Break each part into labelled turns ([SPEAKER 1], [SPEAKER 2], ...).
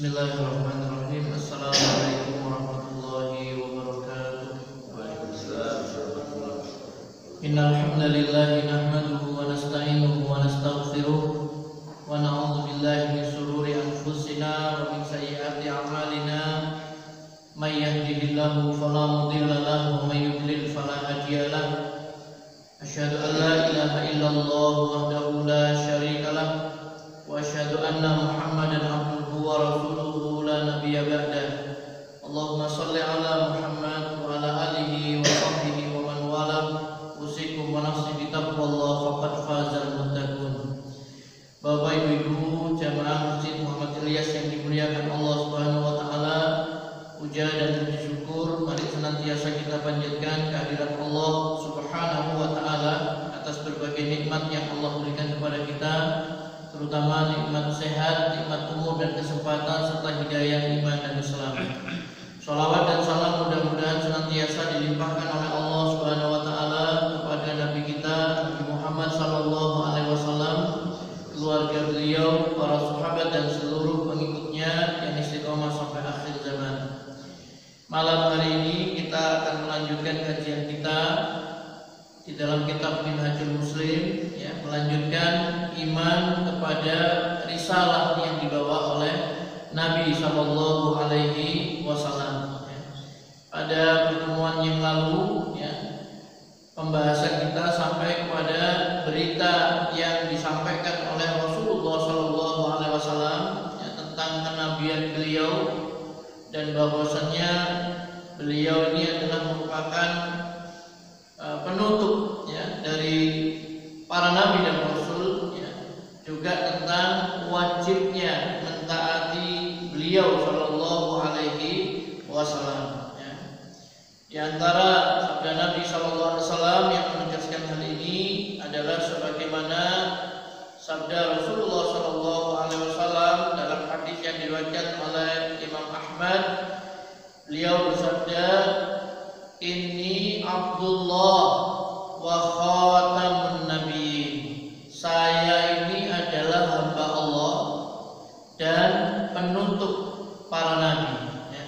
[SPEAKER 1] Bismillahirrahmanirrahim. Assalamualaikum warahmatullahi wabarakatuh. Waalaikumsalam. Innal hamdalillah nahmaduhu wa nasta'inuhu wa nastaghfiruh wa na'udzu billahi min shururi anfusina wa min sayyiati a'malina. May yahdihillahu fala mudilla lahu wa may yudlil fala hadiya lahu. Asyhadu an la ilaha illallah wahdahu la syarika lah wa asyhadu anna Muhammadan abduhu wa rasuluhu la nabiyya ba'dah. Allahumma shalli ala Muhammad wa ala alihi wa sahbihi wa man wala. Usikum wa nafsi bi taqwallah faqad fazal muttaqun. Bapak Ibu jamaah Masjid Muhammad Ilyas yang dimuliakan Allah Subhanahu wa taala, puja dan puji syukur mari senantiasa kita panjatkan kehadirat Allah Subhanahu wa taala atas berbagai nikmat yang Allah berikan kepada kita, terutama nikmat sehat, nikmat umur dan kesempatan serta hidayah iman dan Islam. Sholawat dan salam mudah-mudahan senantiasa dilimpahkan oleh Allah Subhanahu wa taala kepada Nabi kita Nabi Muhammad sallallahu alaihi wasallam, keluarga beliau, para sahabat dan seluruh pengikutnya yang istiqomah sampai akhir zaman. Malam hari ini kita akan melanjutkan kajian kita di dalam kitab Minhajul Muslim, ya, melanjutkan iman kepada risalah yang dibawa oleh Nabi Sallallahu Alaihi Wasallam. Pada pertemuan yang lalu, ya, pembahasan kita sampai kepada berita yang disampaikan oleh Rasulullah Sallallahu Alaihi Wasallam, ya, tentang kenabian beliau dan bahwasannya beliau ini adalah merupakan penutup, ya, dari para nabi dan rasul, ya, juga tentang wajibnya mentaati beliau sallallahu alaihi wasallam, ya. Di antara sabda Nabi sallallahu alaihi wasallam yang menegaskan hal ini adalah sebagaimana sabda Rasulullah sallallahu alaihi wasallam dalam hadis yang diriwayatkan oleh Imam Ahmad. Beliau bersabda, "Inni Abdullah wa khatamun nabiyyin." Saya ini adalah hamba Allah dan penutup para nabi, ya.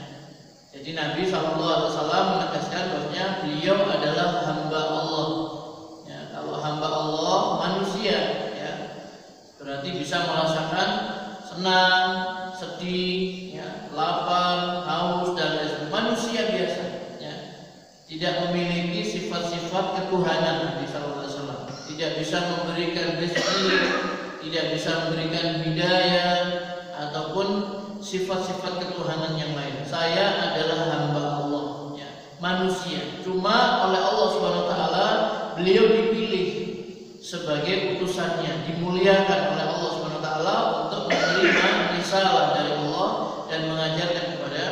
[SPEAKER 1] Jadi Nabi SAW menegaskan bahwasanya beliau adalah hamba Allah, ya. Kalau hamba Allah manusia, ya, berarti bisa merasakan senang, sedih, ya, lapar, haus dan lain sebagainya. Manusia biasa, ya. Tidak memiliki sifat-sifat ketuhanan. Nabi sallallahu alaihi wasallam tidak bisa memberikan rezeki, tidak bisa memberikan hidayah ataupun sifat-sifat ketuhanan yang lain. Saya adalah hamba Allah, ya, manusia. Cuma oleh Allah Subhanahu wa taala beliau dipilih sebagai utusannya, dimuliakan oleh Allah Subhanahu wa taala untuk menerima risalah dari Allah dan mengajarkan kepada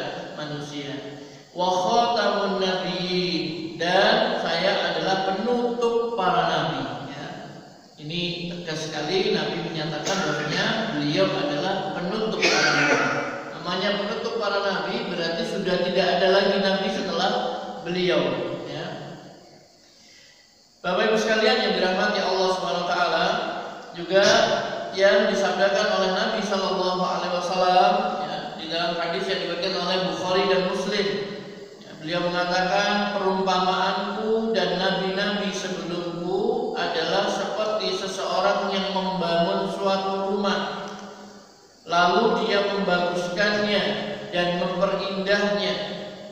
[SPEAKER 1] manusia. Wa khatamun nabiyyin, dan saya adalah penutup para nabi, ya. Ini tegas sekali Nabi menyatakan bahwasanya beliau adalah penutup para nabi. Namanya penutup para nabi berarti sudah tidak ada lagi nabi setelah beliau, ya. Bapak Ibu sekalian yang dirahmati Allah Subhanahu wa taala, juga yang disabdakan oleh Nabi sallallahu alaihi wasallam, ya, di dalam hadis yang diriwayatkan oleh Bukhari dan Muslim. Beliau mengatakan, perumpamaanku dan nabi-nabi sebelumku adalah seperti seseorang yang membangun suatu rumah, lalu dia membaguskannya dan memperindahnya,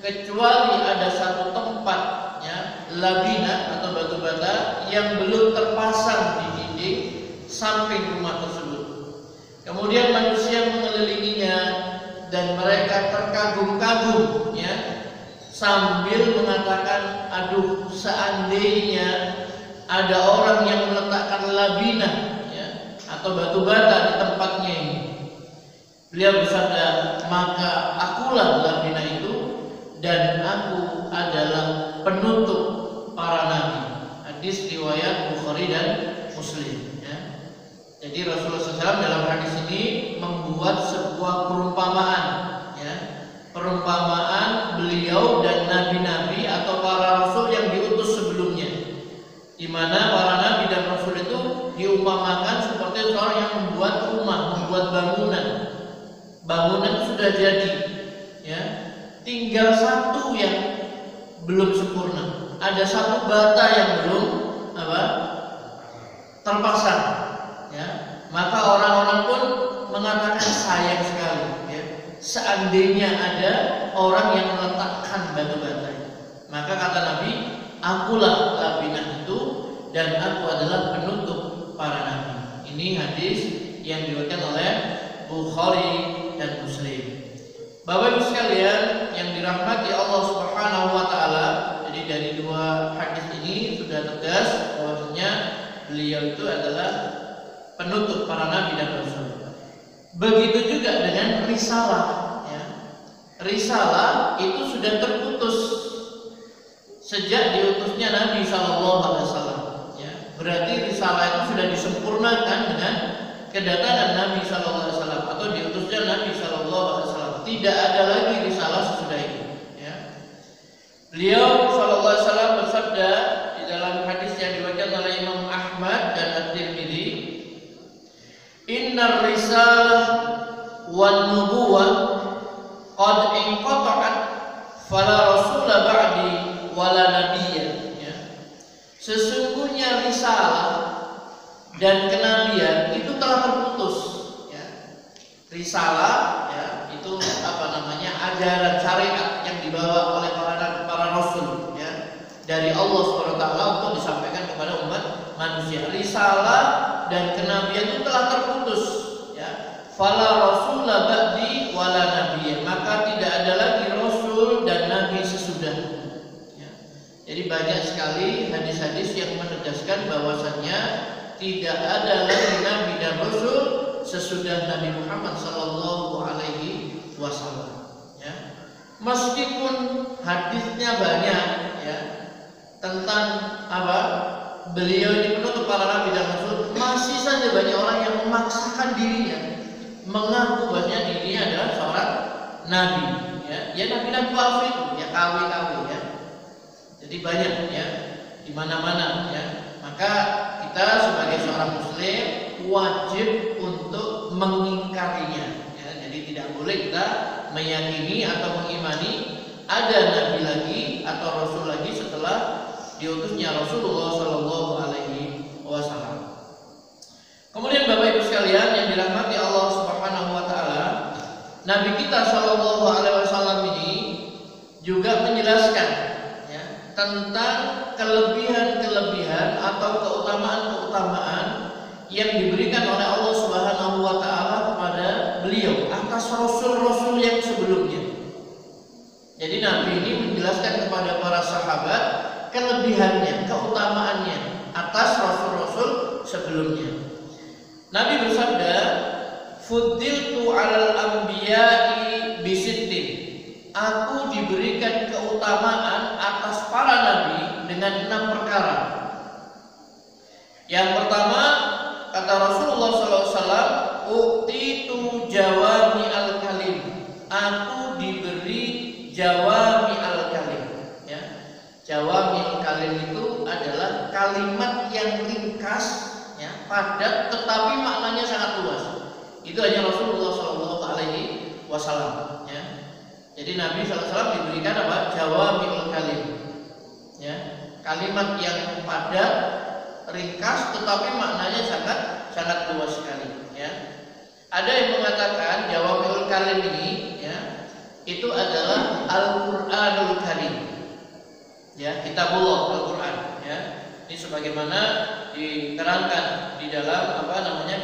[SPEAKER 1] kecuali ada satu tempat, ya, labina atau batu bata yang belum terpasang di dinding samping rumah tersebut. Kemudian manusia mengelilinginya dan mereka terkagum-kagum, ya, sambil mengatakan, aduh, seandainya ada orang yang meletakkan labina, ya, atau batu bata di tempatnya ini. Beliau bersabda, maka akulah labina itu dan aku adalah penutup para nabi. Hadis riwayat Bukhari dan Muslim, ya. Jadi Rasulullah SAW dalam hadis ini membuat sebuah perumpamaan, ya, perumpamaan beliau dan nabi-nabi atau para rasul yang diutus sebelumnya, di mana para nabi dan rasul itu diumpamakan seperti seorang yang membuat rumah, membuat bangunan. Bangunan sudah sudah jadi, ya. Tinggal satu yang belum sempurna. Ada satu bata yang belum terpasang, ya. Maka orang-orang pun mengatakan sayang sekali, ya. Seandainya ada orang yang meletakkan batu bata. Maka kata Nabi, akulah labinah itu dan aku adalah penutup para nabi. Ini hadis yang diriwayatkan oleh Bukhari dan Muslim. Bapak Ibu sekalian yang dirahmati Allah Subhanahu wa taala, jadi dari dua hadis ini sudah tegas bahwasanya beliau itu adalah penutup para nabi dan rasul. Begitu juga dengan risalah, ya. Risalah itu sudah terputus sejak diutusnya Nabi SAW, ya. Berarti risalah itu sudah disempurnakan dengan kedatangan Nabi SAW atau diutusnya Nabi SAW. Tidak ada lagi risalah sesudah itu, ya. Beliau SAW bersabda di dalam hadis yang diriwayatkan oleh Imam Ahmad dan At-Tirmidzi, "Innar risalah wan nubuwah qad inqata'at fala rasula ba'di wala nabiyya." Ya. Sesungguhnya risalah dan kenabian itu telah terputus, ya. Risalah, ya, itu ajaran syariat yang dibawa oleh para rasul, ya, dari Allah SWT untuk disampaikan kepada umat manusia. Risalah dan kenabian itu telah terputus, ya. Fala rasula ba'di wala nabiyya, maka tidak ada lagi rasul dan nabi sesudahnya. Ya. Jadi banyak sekali hadis-hadis yang menegaskan bahwasannya tidak ada lagi nabi dan rasul sesudah Nabi Muhammad sallallahu alaihi wasallam, ya. Meskipun hadisnya banyak, ya, tentang beliau ini penutup para nabi dan rasul, masih saja banyak orang yang memaksakan dirinya mengaku bahwasanya dirinya adalah seorang nabi, ya. Ya nabi-nabi palsu itu, ya, KW-KW, ya. Jadi banyak, ya, di mana-mana, ya. Maka kita sebagai seorang muslim wajib untuk mengingkarinya, ya. Jadi tidak boleh kita meyakini atau mengimani ada nabi lagi atau rasul lagi setelah diutusnya Rasulullah Shallallahu Alaihi Wasallam. Kemudian Bapak Ibu sekalian yang dirahmati Allah Subhanahu Wa Taala, Nabi kita Shallallahu Alaihi Wasallam ini juga menjelaskan, ya, tentang kelebihan-kelebihan atau keutamaan-keutamaan yang diberikan oleh Allah Subhanahu Wa Taala kepada beliau atas rasul-rasul yang sebelumnya. Jadi Nabi ini menjelaskan kepada para sahabat kelebihannya, keutamaannya atas rasul-rasul sebelumnya. Nabi bersabda, "Fuddiltu 'alal anbiya'i bisittin." Aku diberikan keutamaan atas para nabi dengan 6 perkara. Yang pertama, kata Rasulullah SAW, "U'titu jawami al-kalim." Aku diberi jawami al-kalim, ya. Jawami al-kalim itu adalah kalimat yang ringkas, ya, padat, tetapi maknanya sangat luas. Itu hanya Rasulullah SAW, ya. Jadi Nabi SAW diberikan jawami'ul kalim, ya, kalimat yang padat, ringkas, tetapi maknanya sangat luas sekali, ya. Ada yang mengatakan jawami'ul kalim ini, ya, itu adalah Al-Qur'anul Karim, ya, kitabullah Al-Quran, ya. Ini sebagaimana diterangkan di dalam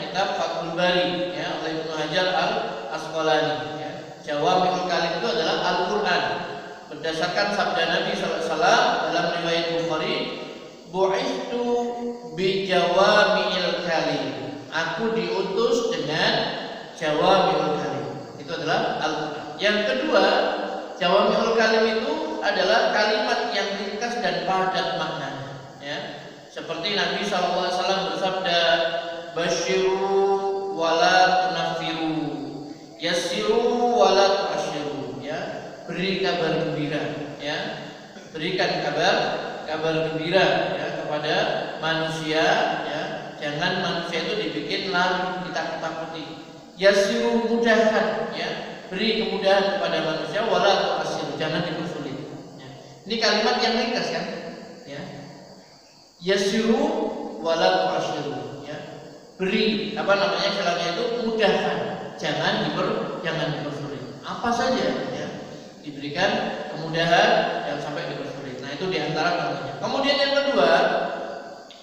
[SPEAKER 1] kitab Fathul Bari, ya, oleh Ibnu Hajar Al-Asqalani, ya. Jawami'ul Kalim itu adalah Al-Quran. Berdasarkan sabda Nabi SAW dalam riwayat Bukhari, "Bu'ithtu bi jawami'il kalim." Aku diutus dengan jawami'ul kalim. Itu adalah Al-Quran. Yang kedua, jawami'ul kalim itu adalah kalimat yang ringkas dan padat maknanya, ya. Seperti Nabi SAW bersabda, "Basyiru wala tunaffiru, yassiru wala tu'assiru." Ya, beri kabar gembira, ya. Berikan kabar gembira, ya, kepada manusia, ya. Jangan manusia itu dibikin lari, ditakut-takuti. Yassiru, mudahkan, ya. beri kemudahan kepada manusia, wala tu'assir, jangan dipersulit. Ya. Ini kalimat yang ringkas kan? Ya. Yassiru wala tu'assiru. Ya. Beri istilahnya itu mudahkan, jangan dipersulit. Apa saja ya, diberikan kemudahan, jangan sampai dipersulit. Nah, itu diantara contohnya. Kemudian yang kedua,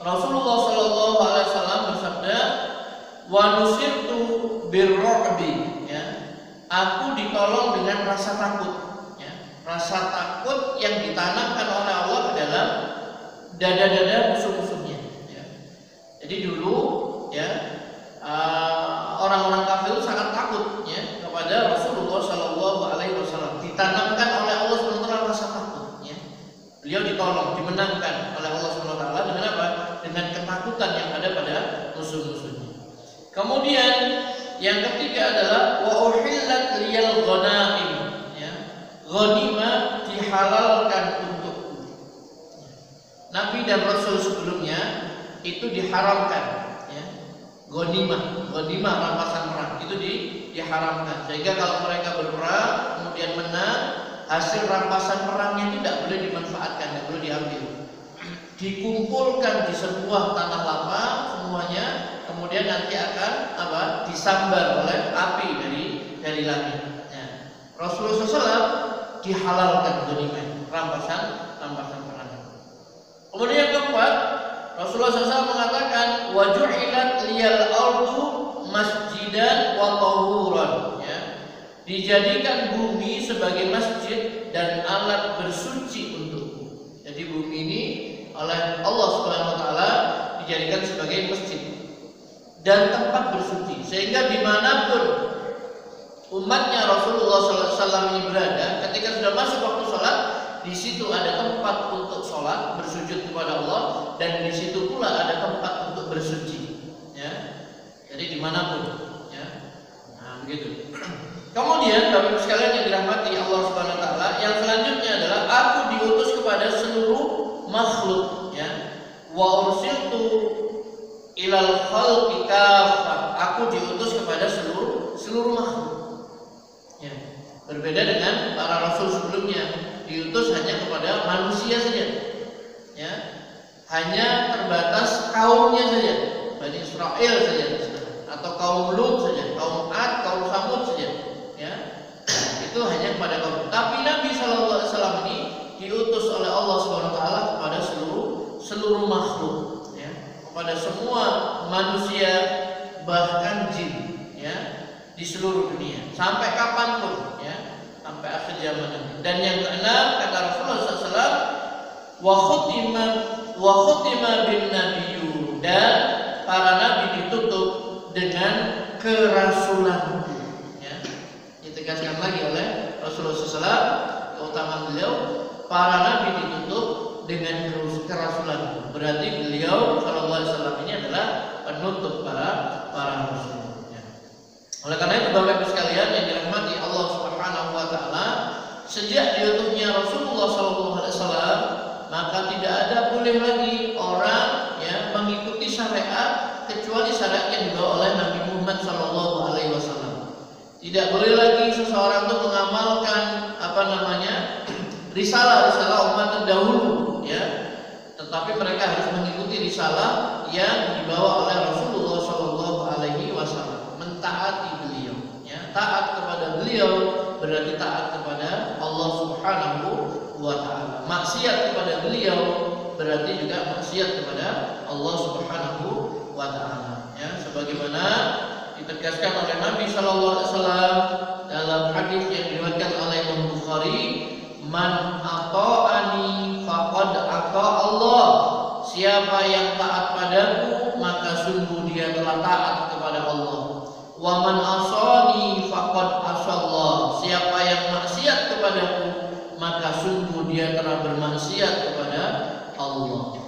[SPEAKER 1] Rasulullah Shallallahu Alaihi Wasallam bersabda, wa nusirtu birru'bi, ya, aku ditolong dengan rasa takut, ya, rasa takut yang ditanamkan oleh Allah ke dalam dada-dada musuh-musuhnya. Ya. Jadi dulu, ya, orang-orang kafir sangat takut, ya, kepada Rasulullah Shallallahu Alaihi Wasallam. Ditanamkan oleh Allah SWT rasa takut, ya. Beliau ditolong, dimenangkan oleh Allah SWT dengan apa? Dengan ketakutan yang ada pada musuh-musuhnya. Kemudian yang ketiga adalah wa uhillat liyal ghanaim, ya. Ghanimah dihalalkan untukku. Nabi dan Rasul sebelumnya itu diharamkan, ya. Ghanimah rampasan perang itu diharamkan. Sehingga kalau mereka berperang kemudian menang, hasil rampasan perangnya itu tidak boleh dimanfaatkan, tidak boleh diambil. Dikumpulkan di sebuah tanah lapang semuanya, kemudian nanti akan disambar oleh api dari langit. Ya. Rasulullah SAW dihalalkan ghanimah, rampasan perang. Kemudian yang keempat, Rasulullah SAW mengatakan wa ju'ilat liyal ardu masjidan wa tahuran, ya. Dijadikan bumi sebagai masjid dan alat bersuci untukku. Jadi bumi ini oleh Allah Subhanahu wa taala dijadikan sebagai masjid dan tempat bersuci, sehingga dimanapun umatnya Rasulullah SAW ini berada, ketika sudah masuk waktu sholat, di situ ada tempat untuk sholat bersujud kepada Allah, dan di situ pula ada tempat untuk bersuci, ya. Jadi dimanapun, ya. Nah, begitu. Kemudian Bapak Ibu sekalian yang dirahmati Allah Subhanahu wa taala, yang selanjutnya adalah aku diutus kepada seluruh makhluk, ya. Wa ursiltu ilal khalqi kaffah, aku diutus kepada seluruh makhluk. Ya. Berbeda dengan para rasul sebelumnya, diutus hanya kepada manusia saja. Ya. Hanya terbatas kaumnya saja, Bani Israel saja, atau kaum Lut saja, kaum Ad, kaum Samud saja. Ya. Itu hanya kepada kaum. Tapi Nabi Shallallahu Alaihi Wasallam ini diutus oleh Allah Subhanahu wa taala kepada seluruh makhluk, ya, kepada semua manusia, bahkan jin, ya, di seluruh dunia sampai kapanpun, ya, sampai akhir zaman nanti. Dan yang keenam, kata Rasulullah SAW, wa khutima bin nabiyyun, dan para nabi ditutup dengan kerasulan, ya. Ditegaskan lagi oleh Rasulullah SAW keutamaan beliau, para nabi ditutup dengan kerasulan. Berarti beliau Shallallahu Alaihi Wasallam ini adalah penutup para rasul. Ya. Oleh karena itu Bapak Ibu sekalian yang dirahmati Allah Subhanahu Wa Taala, sejak diutusnya Rasulullah Shallallahu Alaihi Wasallam, maka tidak ada boleh lagi orang, ya, mengikuti syariat kecuali syariat yang dibawa oleh Nabi Muhammad Shallallahu Alaihi Wasallam. Tidak boleh lagi seseorang itu mengamalkan risalah umat terdahulu, ya, tetapi mereka harus mengikuti risalah yang dibawa oleh Rasulullah Shallallahu Alaihi Wasallam, mentaati beliau, ya. Taat kepada beliau berarti taat kepada Allah Subhanahu wa taala. Maksiat kepada beliau berarti juga maksiat kepada Allah Subhanahu wa taala, ya, sebagaimana ditegaskan oleh Nabi Shallallahu Alaihi Wasallam dalam hadis yang diriwayatkan oleh Imam Bukhari, man ata'ani faqad ata Allah, siapa yang taat padaku maka sungguh dia telah taat kepada Allah. Wa man asani faqad asallah, siapa yang maksiat kepadaku maka sungguh dia telah bermaksiat kepada Allah.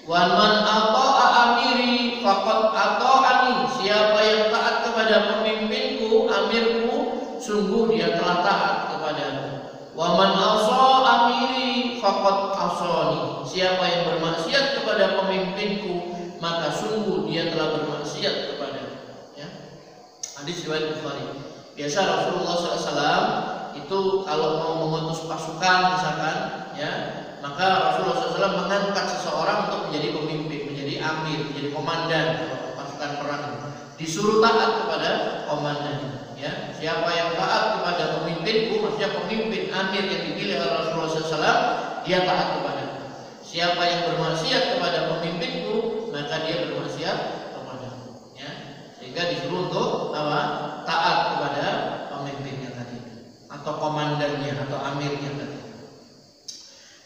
[SPEAKER 1] Wa man ata'a amiri faqad ata'ani, siapa yang taat kepada pemimpinku, amirku, sungguh dia telah taat kepadaku. Wa man asa amiri faqad asani, siapa yang bermaksiat kepada pemimpinku maka sungguh dia telah bermaksiat kepadaku, ya. Hadis riwayat Bukhari. Biasa Rasulullah SAW itu kalau mau mengutus pasukan misalkan, ya, maka Rasulullah SAW mengangkat seseorang untuk menjadi pemimpin, menjadi amir, menjadi komandan pasukan perang. Disuruh taat kepada komandan. Ya, siapa yang taat kepada pemimpinku, maksudnya pemimpin amir yang dipilih oleh Rasulullah SAW, dia taat kepada. Siapa yang bermaksiat kepada pemimpinku, maka dia bermaksiat kepada. Ya, sehingga disuruh untuk taat kepada pemimpinnya tadi, atau komandannya, atau amirnya tadi.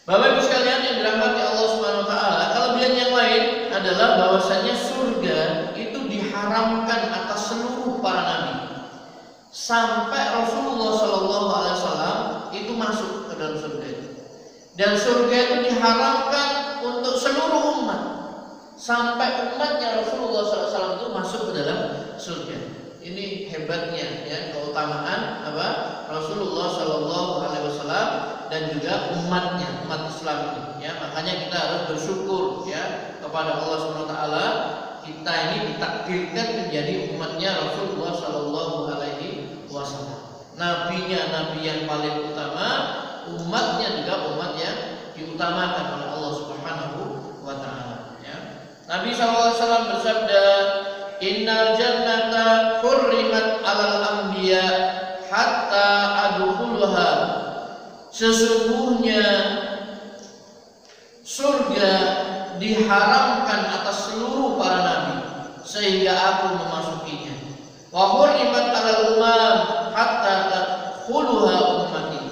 [SPEAKER 1] Bapak Ibu sekalian yang dirahmati Allah Subhanahu Wa Taala, kelebihan yang lain adalah bahwasanya surga itu diharamkan atas seluruh para nabi. Sampai Rasulullah SAW itu masuk ke dalam surga itu. Dan surga itu diharamkan untuk seluruh umat. Sampai umatnya Rasulullah SAW itu masuk ke dalam surga. Ini hebatnya, ya, keutamaan Rasulullah SAW dan juga umatnya, umat Islam ini. Ya, makanya kita harus bersyukur, ya, kepada Allah SWT. Kita ini ditakdirkan menjadi umatnya Rasulullah SAW. Nabinya nabi yang paling utama, umatnya juga umat yang diutamakan oleh Allah Subhanahu wa Ta'ala. Ya. Nabi SAW bersabda, "Innal jannata hurrimat 'alal anbiya hatta adkhuluha." Sesungguhnya surga diharamkan atas seluruh para nabi sehingga aku memasukinya. Wa hurrimat 'alal umam hatta tadkhuluha ummati,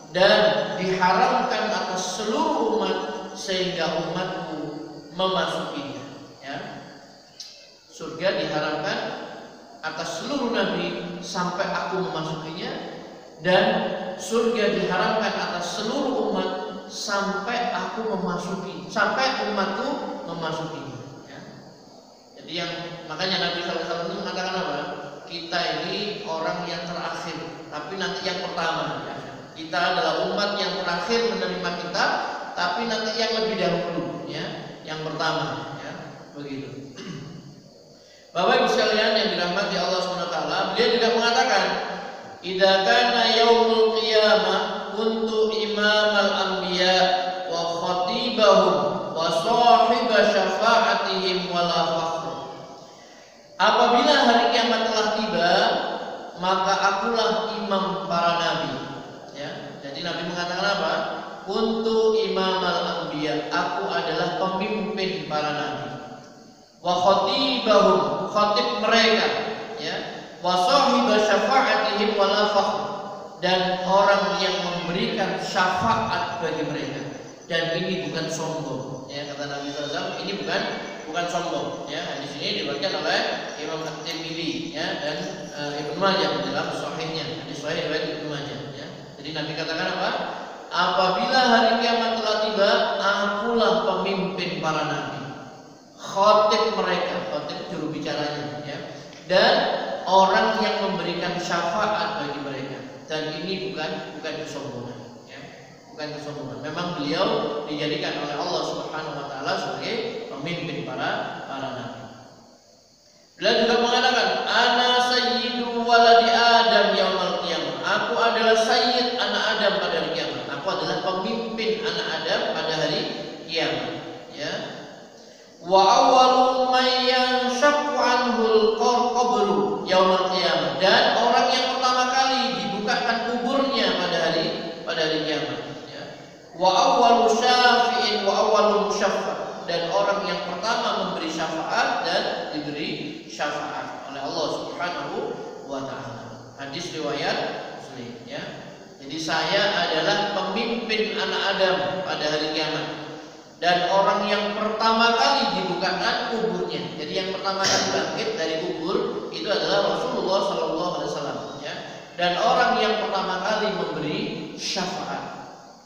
[SPEAKER 1] dan diharamkan atas seluruh umat sehingga umatku memasukinya. Ya. Surga diharamkan atas seluruh nabi sampai aku memasukinya, dan surga diharamkan atas seluruh umat sampai aku memasuki, sampai umatku memasukinya. Ya. Jadi yang makanya Nabi SAW itu mengatakan apa? Kita ini orang yang terakhir, tapi nanti yang pertama. Ya. Kita adalah umat yang terakhir menerima kitab, tapi nanti yang lebih dahulu, ya, yang pertama. Ya. Begitu. Bapak Ibu sekalian yang dirahmati Allah SWT, beliau juga mengatakan, "Idza kana yaumul qiyamah kuntu imamal anbiya wa khatibahum wa sahiba syafa'atihim wala fakhr." Apabila hari kiamat telah tiba, maka akulah imam para nabi. Ya, jadi Nabi mengatakan apa? Kuntu imamal anbiya, aku adalah pemimpin para nabi. Wa khatibahum, khatib mereka, ya. Wa sahiba syafa'atihim wala fakhr, dan orang yang memberikan syafaat bagi mereka. Dan ini bukan sombong, ya, kata Nabi SAW, ini bukan sombong, ya. Di sini diriwayatkan oleh Imam At-Tirmidzi, ya, dan Ibnu Majah dalam sahihnya, hadis sahih riwayat Ibnu Majah, ya. Jadi Nabi katakan apa? Apabila hari kiamat telah tiba, akulah pemimpin para nabi, khatib mereka, khatib juru bicaranya, ya, dan orang yang memberikan syafaat bagi mereka. Dan ini bukan kesombongan, ya, bukan kesombongan. Memang beliau dijadikan oleh Allah Subhanahu Wa Taala sebagai pemimpin para nabi. Beliau juga mengatakan, "Ana sayyidu waladi Adam yaumal qiyamah." Aku adalah sayyid anak Adam pada hari kiamat. Aku adalah pemimpin anak Adam pada hari kiamat. Ya. Wa awwalu man yanshaqqu anhul qabru yaumal qiyamah. Dan orang yang pertama kali dibukakan kuburnya pada hari kiamat. Ya. Wa awwalu syafi'in wa awwalu musyaffa'. Dan orang yang pertama memberi syafaat dan diberi syafaat oleh Allah Subhanahu wa Ta'ala. Hadis riwayat Muslim, ya. Jadi saya adalah pemimpin anak Adam pada hari kiamat, dan orang yang pertama kali dibukakan kuburnya. Jadi yang pertama kali bangkit dari kubur itu adalah Rasulullah SAW, ya. Dan orang yang pertama kali memberi syafaat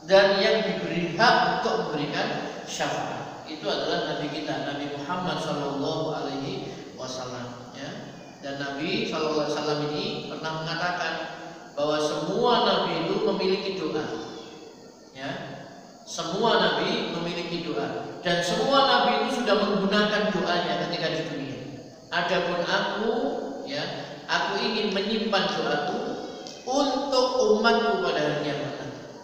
[SPEAKER 1] dan yang diberi hak untuk memberikan syafaat itu adalah Nabi kita, Nabi Muhammad SAW, ya. Dan Nabi SAW ini pernah mengatakan bahwa semua Nabi itu memiliki doa, ya. Semua Nabi memiliki doa, dan semua Nabi itu sudah menggunakan doanya ketika di dunia. Adapun aku, ya, Aku ingin menyimpan doaku untuk umatku pada hari kiamat.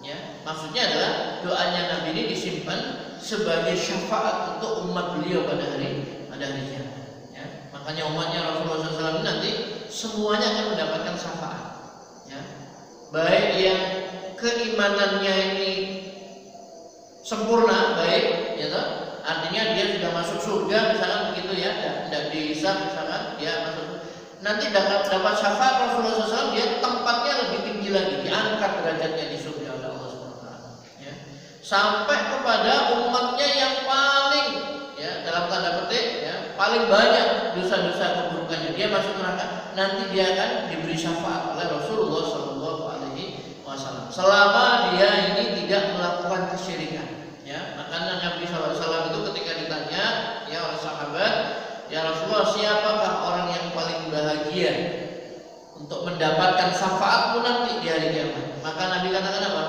[SPEAKER 1] Ya, maksudnya adalah doanya Nabi ini disimpan sebagai syafaat untuk umat beliau pada hari kiamat. Ya, makanya umatnya Rasulullah SAW nanti semuanya akan mendapatkan syafaat. Ya, baik yang keimanannya ini sempurna, baik, ya toh? Artinya dia sudah masuk surga, misalkan begitu ya, tidak bisa misalkan dia masuk. Nanti dapat syafaat Rasulullah SAW, dia tempatnya lebih tinggi lagi, diangkat derajatnya di surga oleh Allah SWT. Ya. Sampai kepada umatnya yang paling, ya dalam tanda petik, ya paling banyak dosa-dosa keburukannya, dia masuk neraka. Nanti dia akan diberi syafaat oleh Rasulullah SAW selama dia ini tidak melakukan kesyirikan. Ya, makanya Nabi SAW itu ketika ditanya ya oleh sahabat, ya Rasulullah, siapakah orang yang paling bahagia untuk mendapatkan syafaatmu nanti di hari kiamat? Maka Nabi katakan apa?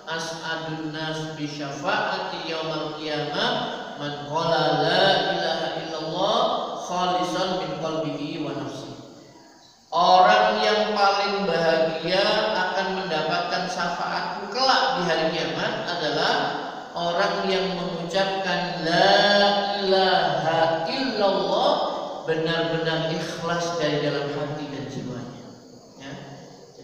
[SPEAKER 1] As'adun nas bi syafaati yaumal qiyamah man qala la ilaha illallah khalisan min qalbihi wa nafsihi. Orang yang paling bahagia akan mendapatkan syafaatku kelak di hari kiamat adalah orang yang mengucapkan la ilaha illallah benar-benar ikhlas dari dalam hati dan jiwanya. Ya.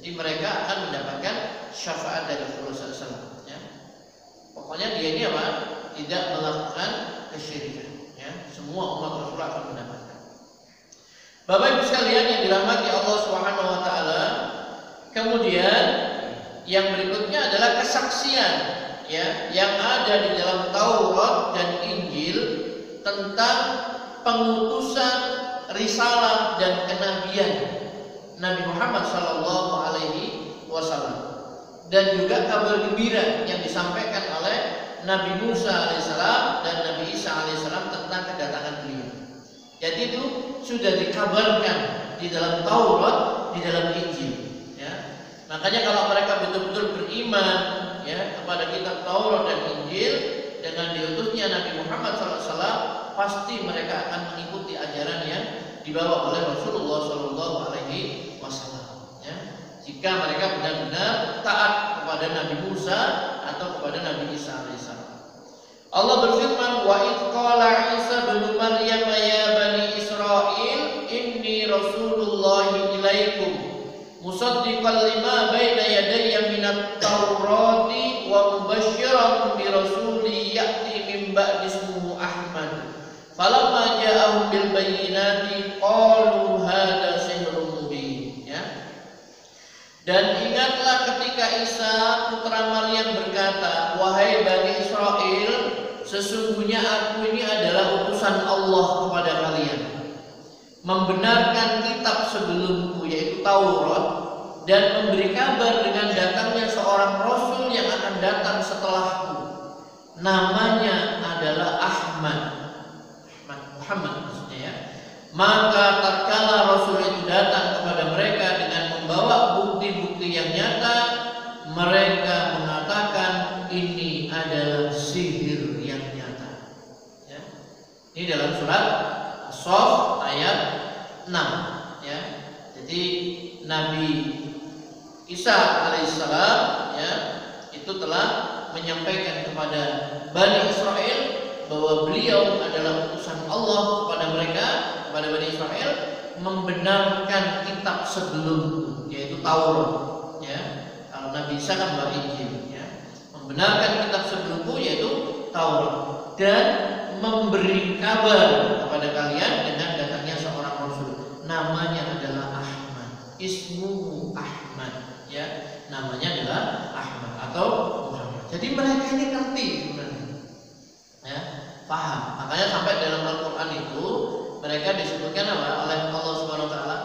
[SPEAKER 1] Jadi mereka akan mendapatkan syafaat dari Rasulullah SAW. Ya. Pokoknya dia ini apa? Tidak melakukan kesyirikan. Ya. Semua umat Rasulullah akan mendapatkan. Bapak Ibu sekalian yang dirahmati Allah Subhanahu wa taala, kemudian yang berikutnya adalah kesaksian ya yang ada di dalam Taurat dan Injil tentang pengutusan risalah dan kenabian Nabi Muhammad sallallahu alaihi wasallam, dan juga kabar gembira yang disampaikan oleh Nabi Musa alaihissalam dan Nabi Isa alaihissalam tentang kedatangan beliau. Jadi itu sudah dikabarkan di dalam Taurat, di dalam Injil. Ya. Makanya kalau mereka betul-betul beriman ya kepada kitab Taurat dan Injil dengan diutusnya Nabi Muhammad SAW, pasti mereka akan mengikuti ajaran yang dibawa oleh Rasulullah SAW. Ya. Jika mereka benar-benar taat kepada Nabi Musa atau kepada Nabi Isa alaihissalam. Allah berfirman, wa idh qala Isa bin Maryam ya bani Israil inni Rasulullah ilaikum musaddiqan lima baina yadayya minat Taurati wa mubasysyiran bi rasulin ya'ti min ba'di ismuhu Ahmad. Falamma ja'ahum bil bayyinati qalu hadza sihrun mubin. Ya. Dan ingatlah ketika Isa putra Maryam berkata, wahai Bani Israel, sesungguhnya aku ini adalah utusan Allah kepada kalian, membenarkan kitab sebelumku yaitu Taurat, dan memberi kabar dengan datangnya seorang Rasul yang akan datang setelahku. Namanya adalah Ahmad Muhammad maksudnya ya. Maka tatkala Rasul itu datang kepada mereka dengan membawa bukti-bukti yang nyata, mereka mengatakan ini adalah sihir yang nyata. Ya. Ini dalam surat As-Saff ayat 6. Ya. Jadi Nabi Isa alaihissalam ya itu telah menyampaikan kepada Bani Israel bahwa beliau adalah utusan Allah kepada mereka, kepada Bani Israel, membenarkan kitab sebelum yaitu Taurat. Ya. Kalau Nabi Isa kan bawa Injil, ya. Membenarkan kitab sebelumku yaitu Taurat, dan memberi kabar kepada kalian dengan datangnya seorang Rasul. Namanya adalah Ahmad, ismuhu Ahmad, ya. Namanya adalah Ahmad atau Muhammad. Jadi mereka ini ngerti sebenarnya, ya, paham. Makanya sampai dalam Al-Quran itu mereka disebutkan apa? Oleh Allah Subhanahu Wa Taala,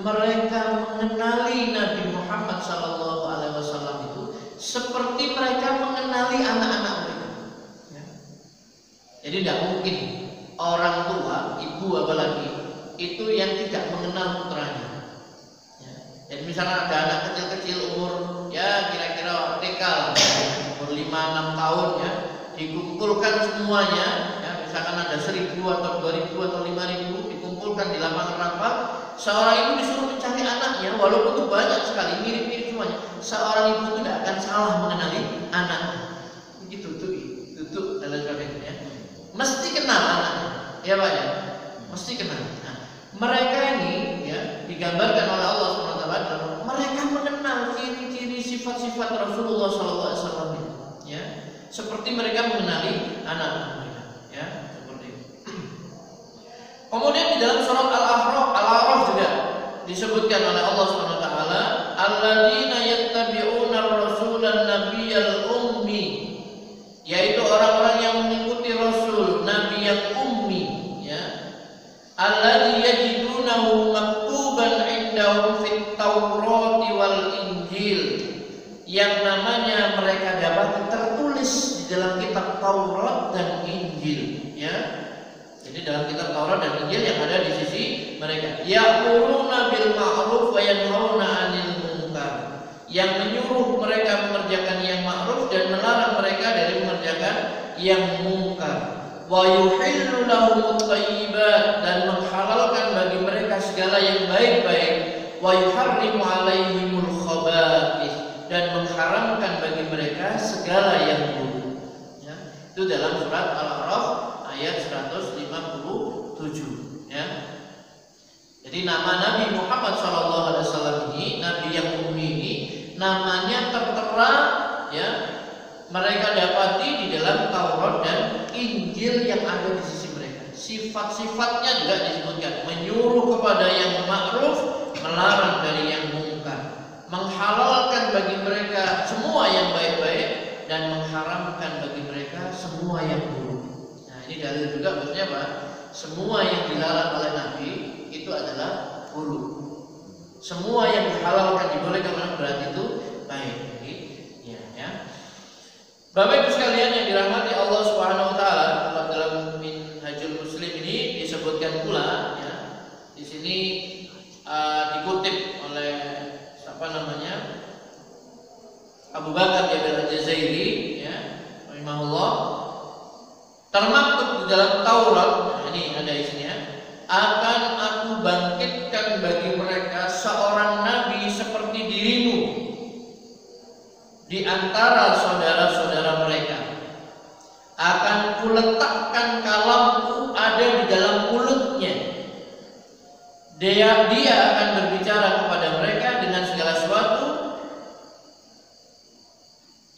[SPEAKER 1] mereka mengenali Nabi Muhammad SAW itu seperti mereka mengenali anak-anak mereka. Ya. Jadi tidak mungkin orang tua, ibu apalagi, itu yang tidak mengenal putranya. Ya. Jadi misalnya ada anak kecil-kecil umur ya kira-kira TK, umur 5-6 tahun ya, dikumpulkan semuanya. Ya. Misalkan ada 1.000 atau 2.000 atau 5.000 dikumpulkan di lapangan rapat, Seorang ibu disuruh mencari anaknya, walaupun itu banyak sekali, mirip-mirip semuanya. Seorang ibu tidak akan salah mengenali anaknya. Begitu tutup dan lain sebagainya. Ya. Mesti kenal anaknya, ya Pak ya. Mesti kenal. Nah, mereka ini ya digambarkan oleh Allah SWT. Mereka mengenal ciri-ciri sifat-sifat Rasulullah SAW. Ya, seperti mereka mengenali anak-anak mereka. Ya, seperti itu. Kemudian di dalam surat Al-A'raf juga disebutkan oleh Allah SWT, alladzina yattabi'una ar-rasulan nabiyyal ummi, yaitu orang-orang yang mengikuti Rasul Nabi yang ummi, ya. Alladzi yajidunahu maktuban indahum fit Taurati wal Injil, yang namanya mereka dapat tertulis di dalam kitab Taurat dan Injil, ya. Jadi dalam kitab Taurat dan Injil yang ada di sisi mereka, ya'muruna bil ma'ruf wa yanhauna 'anil munkar, yang menyuruh mereka mengerjakan yang ma'ruf dan melarang mereka dari mengerjakan yang munkar, wa yuhillu lahumut thayyibat, dan menghalalkan bagi mereka segala yang baik-baik, wa yuharrimu 'alaihimul khaba'ith, dan mengharamkan bagi mereka segala yang buruk. Ya, itu dalam surat Al-A'raf ayat 157, ya. Jadi nama Nabi Muhammad SAW ini, Nabi yang ummi ini, namanya tertera, ya, mereka dapati di dalam Taurat dan Injil yang ada di sisi mereka. Sifat-sifatnya juga disebutkan, menyuruh kepada yang ma'ruf, melarang dari yang munkar, menghalalkan bagi mereka semua yang baik-baik dan mengharamkan bagi mereka semua yang buruk. Nah, ini dalil juga maksudnya apa? Semua yang dilarang oleh Nabi itu adalah buruk. Semua yang dihalalkan dibolehkan berarti itu baik. Jadi, ya. Bapak Ibu sekalian yang dirahmati Allah Subhanahu wa taala, dalam Minhajul Muslim ini disebutkan pula, ya. Di sini dikutip oleh siapa namanya? Abu Bakar Al-Jazairi, ya, rahimahullah. Termaktub di dalam Taurat, nah ini ada isinya, akan aku bangkitkan bagi mereka seorang nabi seperti dirimu di antara saudara-saudara mereka. Akan kuletakkan kalamku ada di dalam mulutnya. Dia akan berbicara kepada mereka dengan segala sesuatu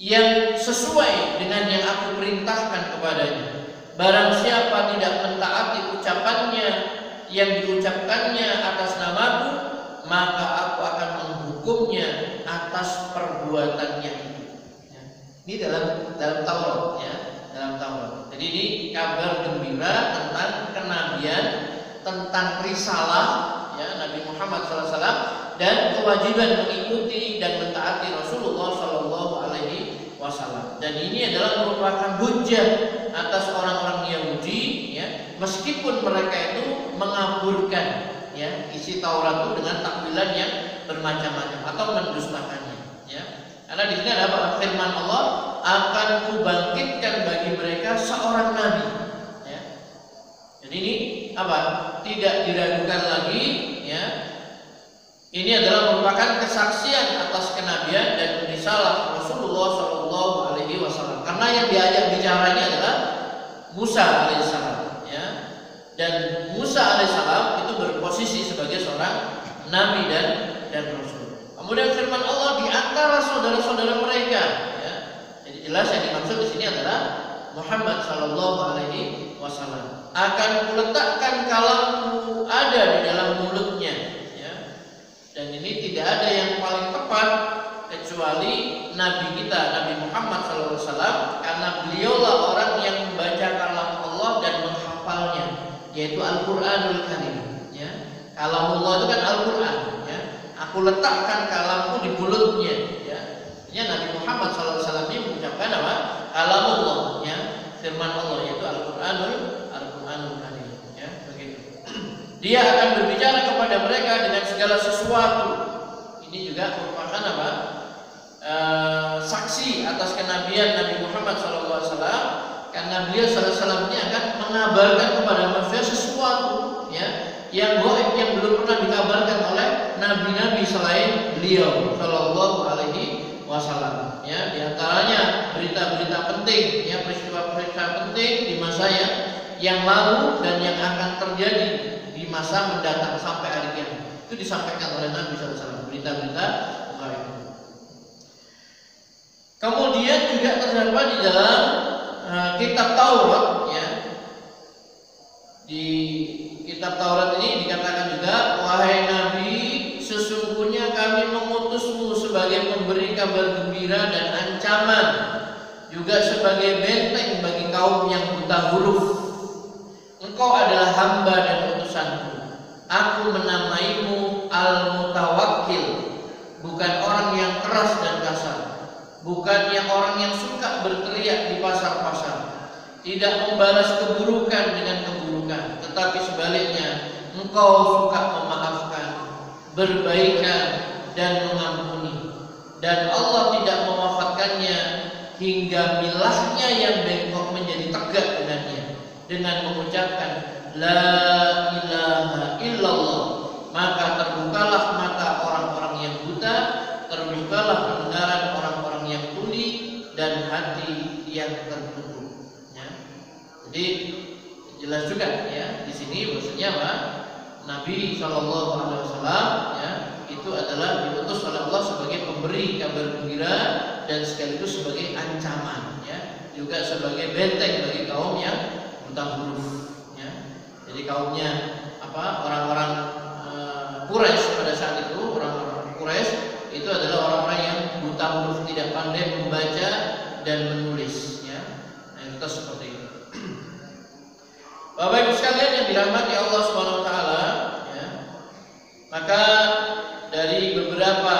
[SPEAKER 1] yang sesuai dengan yang aku perintahkan kepadanya. Barang siapa tidak mentaati ucapannya yang diucapkannya atas namaku, maka aku akan menghukumnya atas perbuatannya itu. Ya. Ini dalam Taurat, ya, dalam Taurat. Jadi ini kabar gembira tentang kenabian, tentang risalah, ya, Nabi Muhammad SAW, dan kewajiban mengikuti dan mentaati Rasulullah SAW. Dan ini adalah merupakan hujjah atas orang-orang Yahudi, ya, meskipun mereka itu mengaburkan, ya, isi Taurat itu dengan takwilan yang bermacam-macam atau mendustakannya, ya. Karena di sini ada firman Allah, akan kubangkitkan bagi mereka seorang nabi, ya. Jadi ini apa? Tidak diragukan lagi, ya. Ini adalah merupakan kesaksian atas kenabian dan risalah Rasulullah SAW. Karena yang diajak bicara ini adalah Musa alaihissalam, ya. Dan Musa alaihissalam itu berposisi sebagai seorang nabi dan rasul. Kemudian firman Allah, di antara saudara-saudara mereka, ya. Jadi jelas yang dimaksud di sini adalah Muhammad SAW. Akan kuletakkan kalamku ada di dalam mulutnya, ya. Dan ini tidak ada yang paling tepat kecuali Nabi kita, Nabi Muhammad SAW, karena beliaulah orang yang membaca kalam Allah dan menghafalnya, yaitu Al-Quranul Karim, ya. Kalamullah itu kan Al-Quran, ya. Aku letakkan kalamku di mulutnya, ya. Ya, Nabi Muhammad SAW ini mengucapkan apa? Kalamullah, ya, firman Allah, yaitu Al-Quranul Karim, ya, begitu. Dia akan berbicara kepada mereka dengan segala sesuatu. Ini juga merupakan apa? Saksi atas kenabian Nabi Muhammad SAW, karena beliau SAW ini akan mengabarkan kepada manusia sesuatu, ya, yang gaib, yang belum pernah dikabarkan oleh nabi-nabi selain beliau sallallahu alaihi wasallam. Ya, di antaranya berita-berita penting, ya, peristiwa-peristiwa penting di masa yang lalu dan yang akan terjadi di masa mendatang sampai hari kiamat. Itu disampaikan oleh Nabi sallallahu alaihi wasallam, berita-berita gaib. Kemudian juga terdapat di dalam kitab Taurat, ya. Di kitab Taurat ini dikatakan juga, wahai Nabi, sesungguhnya kami mengutusmu sebagai pemberi kabar gembira dan ancaman, juga sebagai benteng bagi kaum yang buta huruf. Engkau adalah hamba dan utusanku. Aku menamaimu Al-Mutawakkil, bukan orang yang keras dan kasar, bukan yang orang yang suka berteriak di pasar-pasar, tidak membalas keburukan dengan keburukan, tetapi sebaliknya engkau suka memaafkan, berbaikan dan mengampuni. Dan Allah tidak mewafatkannya hingga milahnya yang bengkok menjadi tegak dengannya, dengan mengucapkan la ilaha illallah. Maka terbukalah mata orang-orang yang buta, terbukalah pendengaran orang-orang yang tuli, dan hati yang tertutup. Ya. Jadi jelas juga, ya, di sini maksudnya apa? Nabi Shallallahu Alaihi Wasallam, ya, itu adalah diutus oleh Allah sebagai pemberi kabar gembira dan sekaligus sebagai ancaman, ya, juga sebagai benteng bagi kaum yang buta huruf. Ya. Jadi kaumnya apa? Orang-orang Quraisy pada saat itu, orang-orang Quraisy itu adalah orang-orang yang buta huruf, tidak pandai membaca dan menulis. Ya. Nah, itu seperti itu. Bapak Ibu sekalian yang dirahmati Allah Subhanahu wa taala, ya. Maka dari beberapa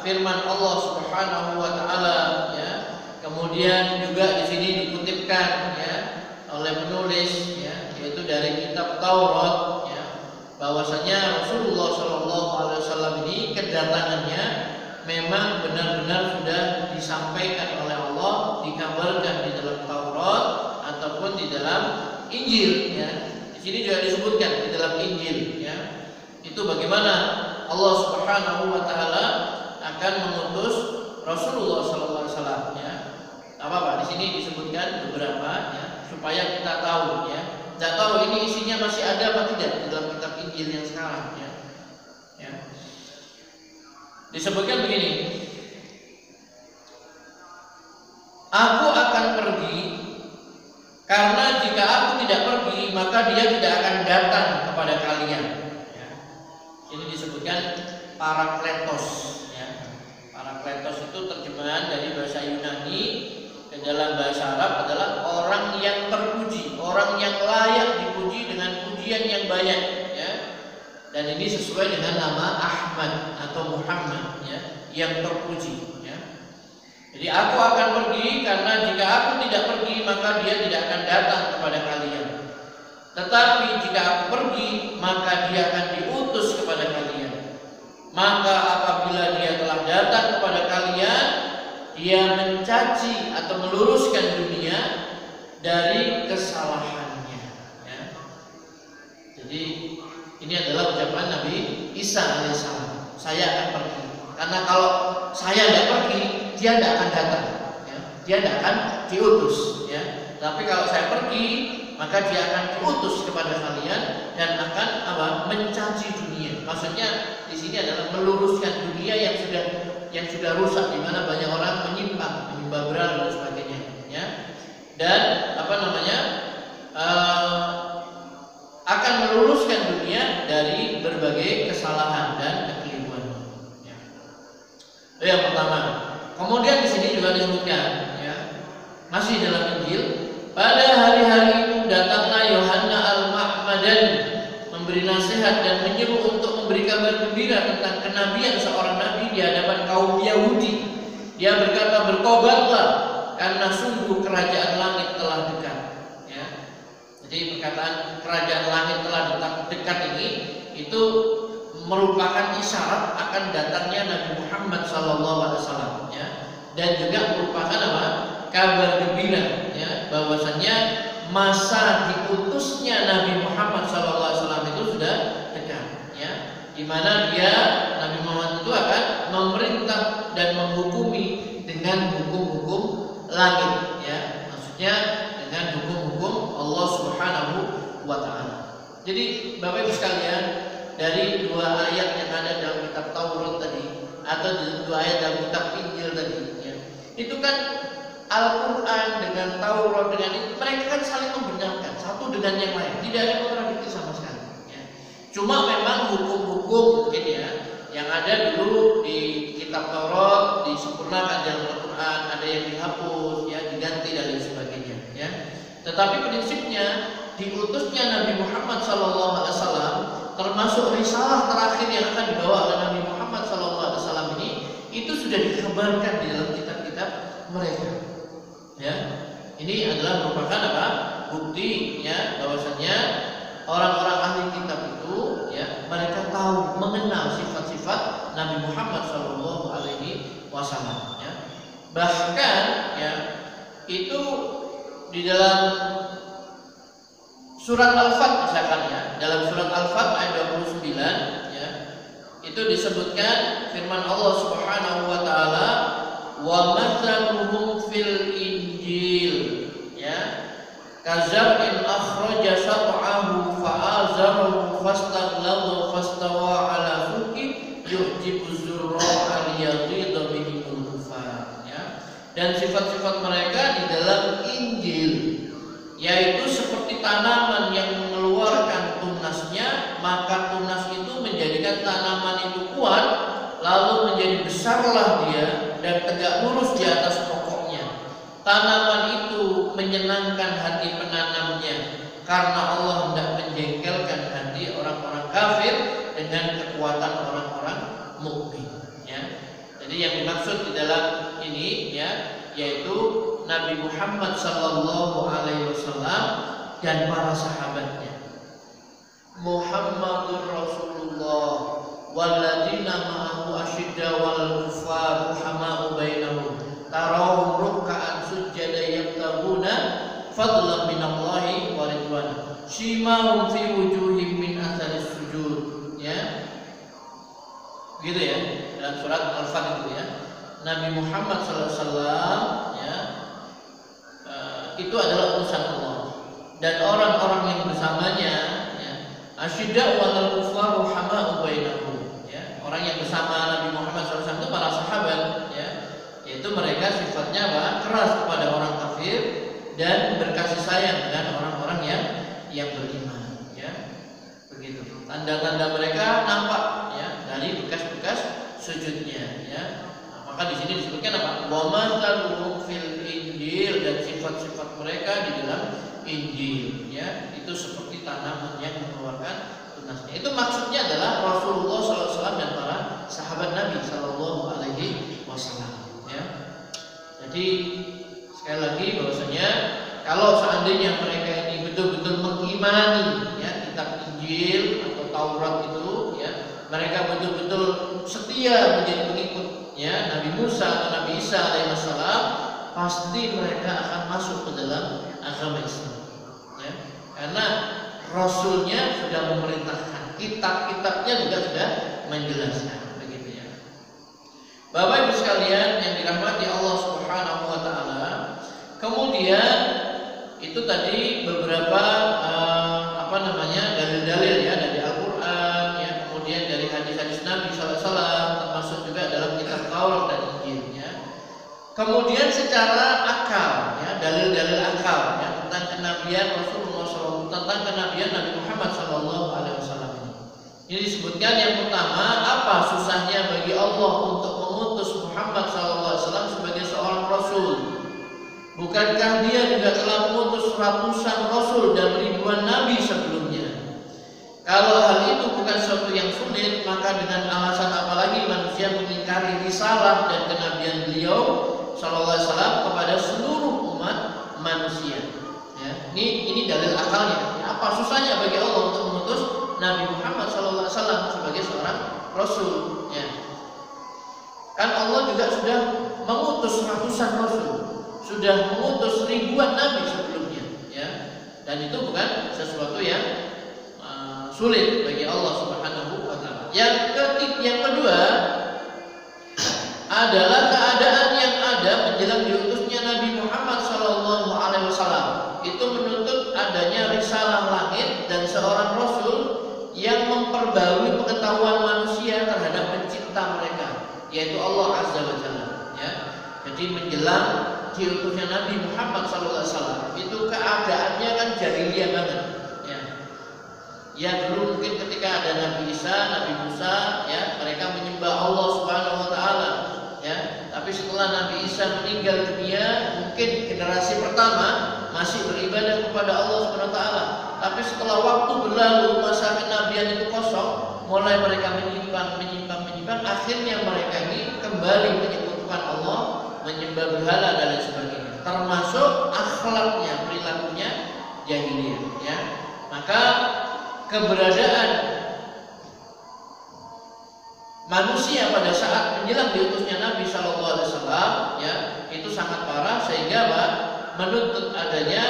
[SPEAKER 1] firman Allah Subhanahu wa taala, ya, kemudian juga di sini dikutipkan, ya, oleh penulis, ya, yaitu dari kitab Taurat, ya, bahwasanya Rasulullah Shallallahu alaihi wasallam ini kedatangannya memang benar-benar sudah disampaikan oleh Allah, dikabarkan di dalam Taurat ataupun di dalam Injil, ya. Di sini juga disebutkan di dalam Injil, ya. Itu bagaimana Allah Subhanahu wa taala akan mengutus Rasulullah sallallahu alaihi wasallam, ya. Apa di sini disebutkan beberapa, ya, supaya kita tahu, ya. Tidak tahu ini isinya masih ada apa tidak di dalam kitab Injil yang sekarang, ya. Ya. Disebutkan begini. Aku akan pergi, karena jika aku tidak pergi, maka dia tidak akan datang kepada kalian. Ya. Ini disebutkan Parakletos. Ya. Parakletos itu terjemahan dari bahasa Yunani ke dalam bahasa Arab adalah orang yang terpuji, orang yang layak dipuji dengan pujian yang banyak. Ya. Dan ini sesuai dengan nama Ahmad atau Muhammad, ya, yang terpuji. Jadi aku akan pergi, karena jika aku tidak pergi maka dia tidak akan datang kepada kalian. Tetapi jika aku pergi maka dia akan diutus kepada kalian. Maka apabila dia telah datang kepada kalian, dia mencaci atau meluruskan dunia dari kesalahannya. Ya. Jadi ini adalah ucapan Nabi Isa alaihissalam. Saya akan pergi, karena kalau saya tidak pergi, dia tidak akan datang, ya. Dia tidak akan diutus, ya. Tapi kalau saya pergi, maka dia akan diutus kepada kalian dan akan apa? Mencaci dunia. Maksudnya di sini adalah meluruskan dunia yang sudah rusak, di mana banyak orang menyimpang, menyembah berhala dan sebagainya, ya. Dan apa namanya? Akan meluruskan dunia dari berbagai kesalahan dan kekeliruan. Ya. Itu yang pertama. Kemudian di sini juga disebutkan, ya, masih dalam Injil, pada hari-hari itu datanglah Yohanna Al-Ma'madan memberi nasihat dan menyeru untuk memberi kabar gembira tentang kenabian seorang nabi di hadapan kaum Yahudi. Dia berkata, bertobatlah, karena sungguh kerajaan langit telah dekat. Ya. Jadi perkataan kerajaan langit telah dekat ini itu merupakan isyarat akan datangnya Nabi Muhammad SAW, ya, dan juga merupakan apa? Kabar gembira, ya, bahwasannya masa diutusnya Nabi Muhammad SAW itu sudah dekat, ya, di di mana dia Nabi Muhammad itu akan memerintah dan menghukumi dengan hukum-hukum langit, ya, maksudnya dengan hukum-hukum Allah Subhanahu wa Ta'ala. Jadi Bapak Ibu sekalian, dari dua ayat yang ada dalam kitab Taurat tadi atau dua ayat dalam kitab Injil tadi, ya, itu kan Al-Quran dengan Taurat dengan itu, mereka kan saling membenarkan satu dengan yang lain, tidak ada kontradiksi sama sekali, ya. Cuma memang hukum-hukum mungkin ya yang ada dulu di kitab Taurat disempurnakan dalam Al-Quran, ada yang dihapus, ya, diganti dan lain sebagainya, ya. Tetapi prinsipnya diutusnya Nabi Muhammad SAW, termasuk risalah terakhir yang akan dibawa oleh Nabi Muhammad SAW ini, itu sudah dikabarkan di dalam kitab-kitab mereka, ya. Ini adalah merupakan apa? Bukti, ya, bahwasanya orang-orang ahli kitab itu, ya, mereka tahu mengenal sifat-sifat Nabi Muhammad SAW, ya. Bahkan, ya, itu di dalam surat Al-Fat misalkan, ya, dalam surat Al-Fat ayat 29, ya, itu disebutkan firman Allah Subhanahu wa Ta'ala, wa mathaluhum fil Injil, ya, kazar'in akhraja sat'ahu fa'azarahu fastaghlaba fastawa 'ala suqi yu'jibu zurra'a liyaghidha bihimul kuffar, ya. Dan sifat-sifat mereka di dalam Injil, yaitu seperti tanaman yang mengeluarkan tunasnya, maka tunas itu menjadikan tanaman itu kuat, lalu menjadi besarlah dia dan tegak lurus di atas pokoknya. Tanaman itu menyenangkan hati penanamnya, karena Allah hendak menjengkelkan hati orang-orang kafir dengan kekuatan orang-orang mukmin, ya. Jadi yang dimaksud di dalam ini, ya, yaitu Nabi Muhammad SAW dan para sahabatnya. Muhammadur Rasulullah walladzina ma'ahu asyidda wal kuffar ruhama'u bainahum tarahum ruk'an sujada yabtaguna fadlan minallahi wa ridwana shimahum fi wujuhim min atharis sujud, ya. Gitu ya, dalam surat Al-Fat itu, ya. Nabi Muhammad SAW, ya, itu adalah utusan Allah, dan orang-orang yang bersamanya, ya, asyidda wal kuffar ruhama'u bainahum, ya. Orang yang bersama Nabi Muhammad SAW itu para sahabat, ya, yaitu mereka sifatnya apa? Keras kepada orang kafir dan berkasih sayang dengan orang-orang yang beriman, ya. Begitu. Tanda-tanda mereka nampak, ya, dari bekas-bekas sujudnya, ya. Nah, maka di sini disebutkan apa? Wa mathaluhum fil Injil, dan sifat-sifat mereka di dalam Injil, ya, itu seperti tanaman yang mengeluarkan tunasnya. Itu maksudnya adalah Rasulullah SAW dan para sahabat Nabi SAW, ya. Jadi sekali lagi bahwasanya kalau seandainya mereka ini betul-betul mengimani, ya, kitab Injil atau Taurat itu, ya, mereka betul-betul setia menjadi pengikut, ya, Nabi Musa atau Nabi Isa alaihissalam, pasti mereka akan masuk ke dalam agama Islam, ya. Karena Rasulnya sudah memerintahkan, kitab-kitabnya juga sudah menjelaskan, begitu, ya. Bapak Ibu sekalian yang dirahmati Allah Subhanahu wa Ta'ala, kemudian itu tadi beberapa dalil-dalil, ya, dari Al-Quran, ya, kemudian dari hadis-hadis Nabi SAW, termasuk juga dalam kitab Taurat dan Injil, ya. Kemudian secara akal, ya, dalil-dalil akal, ya, tentang kenabian Rasulullah SAW, tentang kenabian Nabi Muhammad SAW. Ini disebutkan yang pertama, apa susahnya bagi Allah untuk mengutus Muhammad SAW sebagai seorang Rasul? Bukankah dia juga telah mengutus ratusan Rasul dan ribuan Nabi sebelumnya? Kalau hal itu bukan sesuatu yang sulit, maka dengan alasan apalagi manusia mengingkari risalah dan kenabian beliau SAW kepada seluruh umat manusia, ya. Ini dalil akalnya, ya. Apa susahnya bagi Allah untuk mengutus Nabi Muhammad SAW sebagai seorang Rasul, ya. Kan Allah juga sudah mengutus ratusan Rasul, sudah mengutus ribuan Nabi sebelumnya, ya. Dan itu bukan sesuatu yang sulit bagi Allah Subhanahu wa Ta'ala. Yang kedua adalah keadaan yang ada menjelang diutusnya Nabi Muhammad SAW. Itu menuntut adanya risalah langit dan seorang rasul yang memperbarui pengetahuan manusia terhadap pencipta mereka, yaitu Allah Azza wa Jalla. Ya. Jadi menjelang diutusnya Nabi Muhammad SAW itu keadaannya kan jahiliyah banget. Ya dulu mungkin ketika ada Nabi Isa, Nabi Musa, ya mereka menyembah Allah Subhanahu Wa Taala. Ya, tapi setelah Nabi Isa meninggal dunia, mungkin generasi pertama masih beribadah kepada Allah Subhanahu Wa Taala. Tapi setelah waktu berlalu, masa kenabian itu kosong, mulai mereka menyimpang, akhirnya mereka ini kembali menyekutukan Allah, menyembah berhala dan lain sebagainya. Termasuk akhlaknya, perilakunya jahiliyah. Ya, maka keberadaan manusia pada saat menjelang diutusnya Nabi SAW ya itu sangat parah sehingga menuntut adanya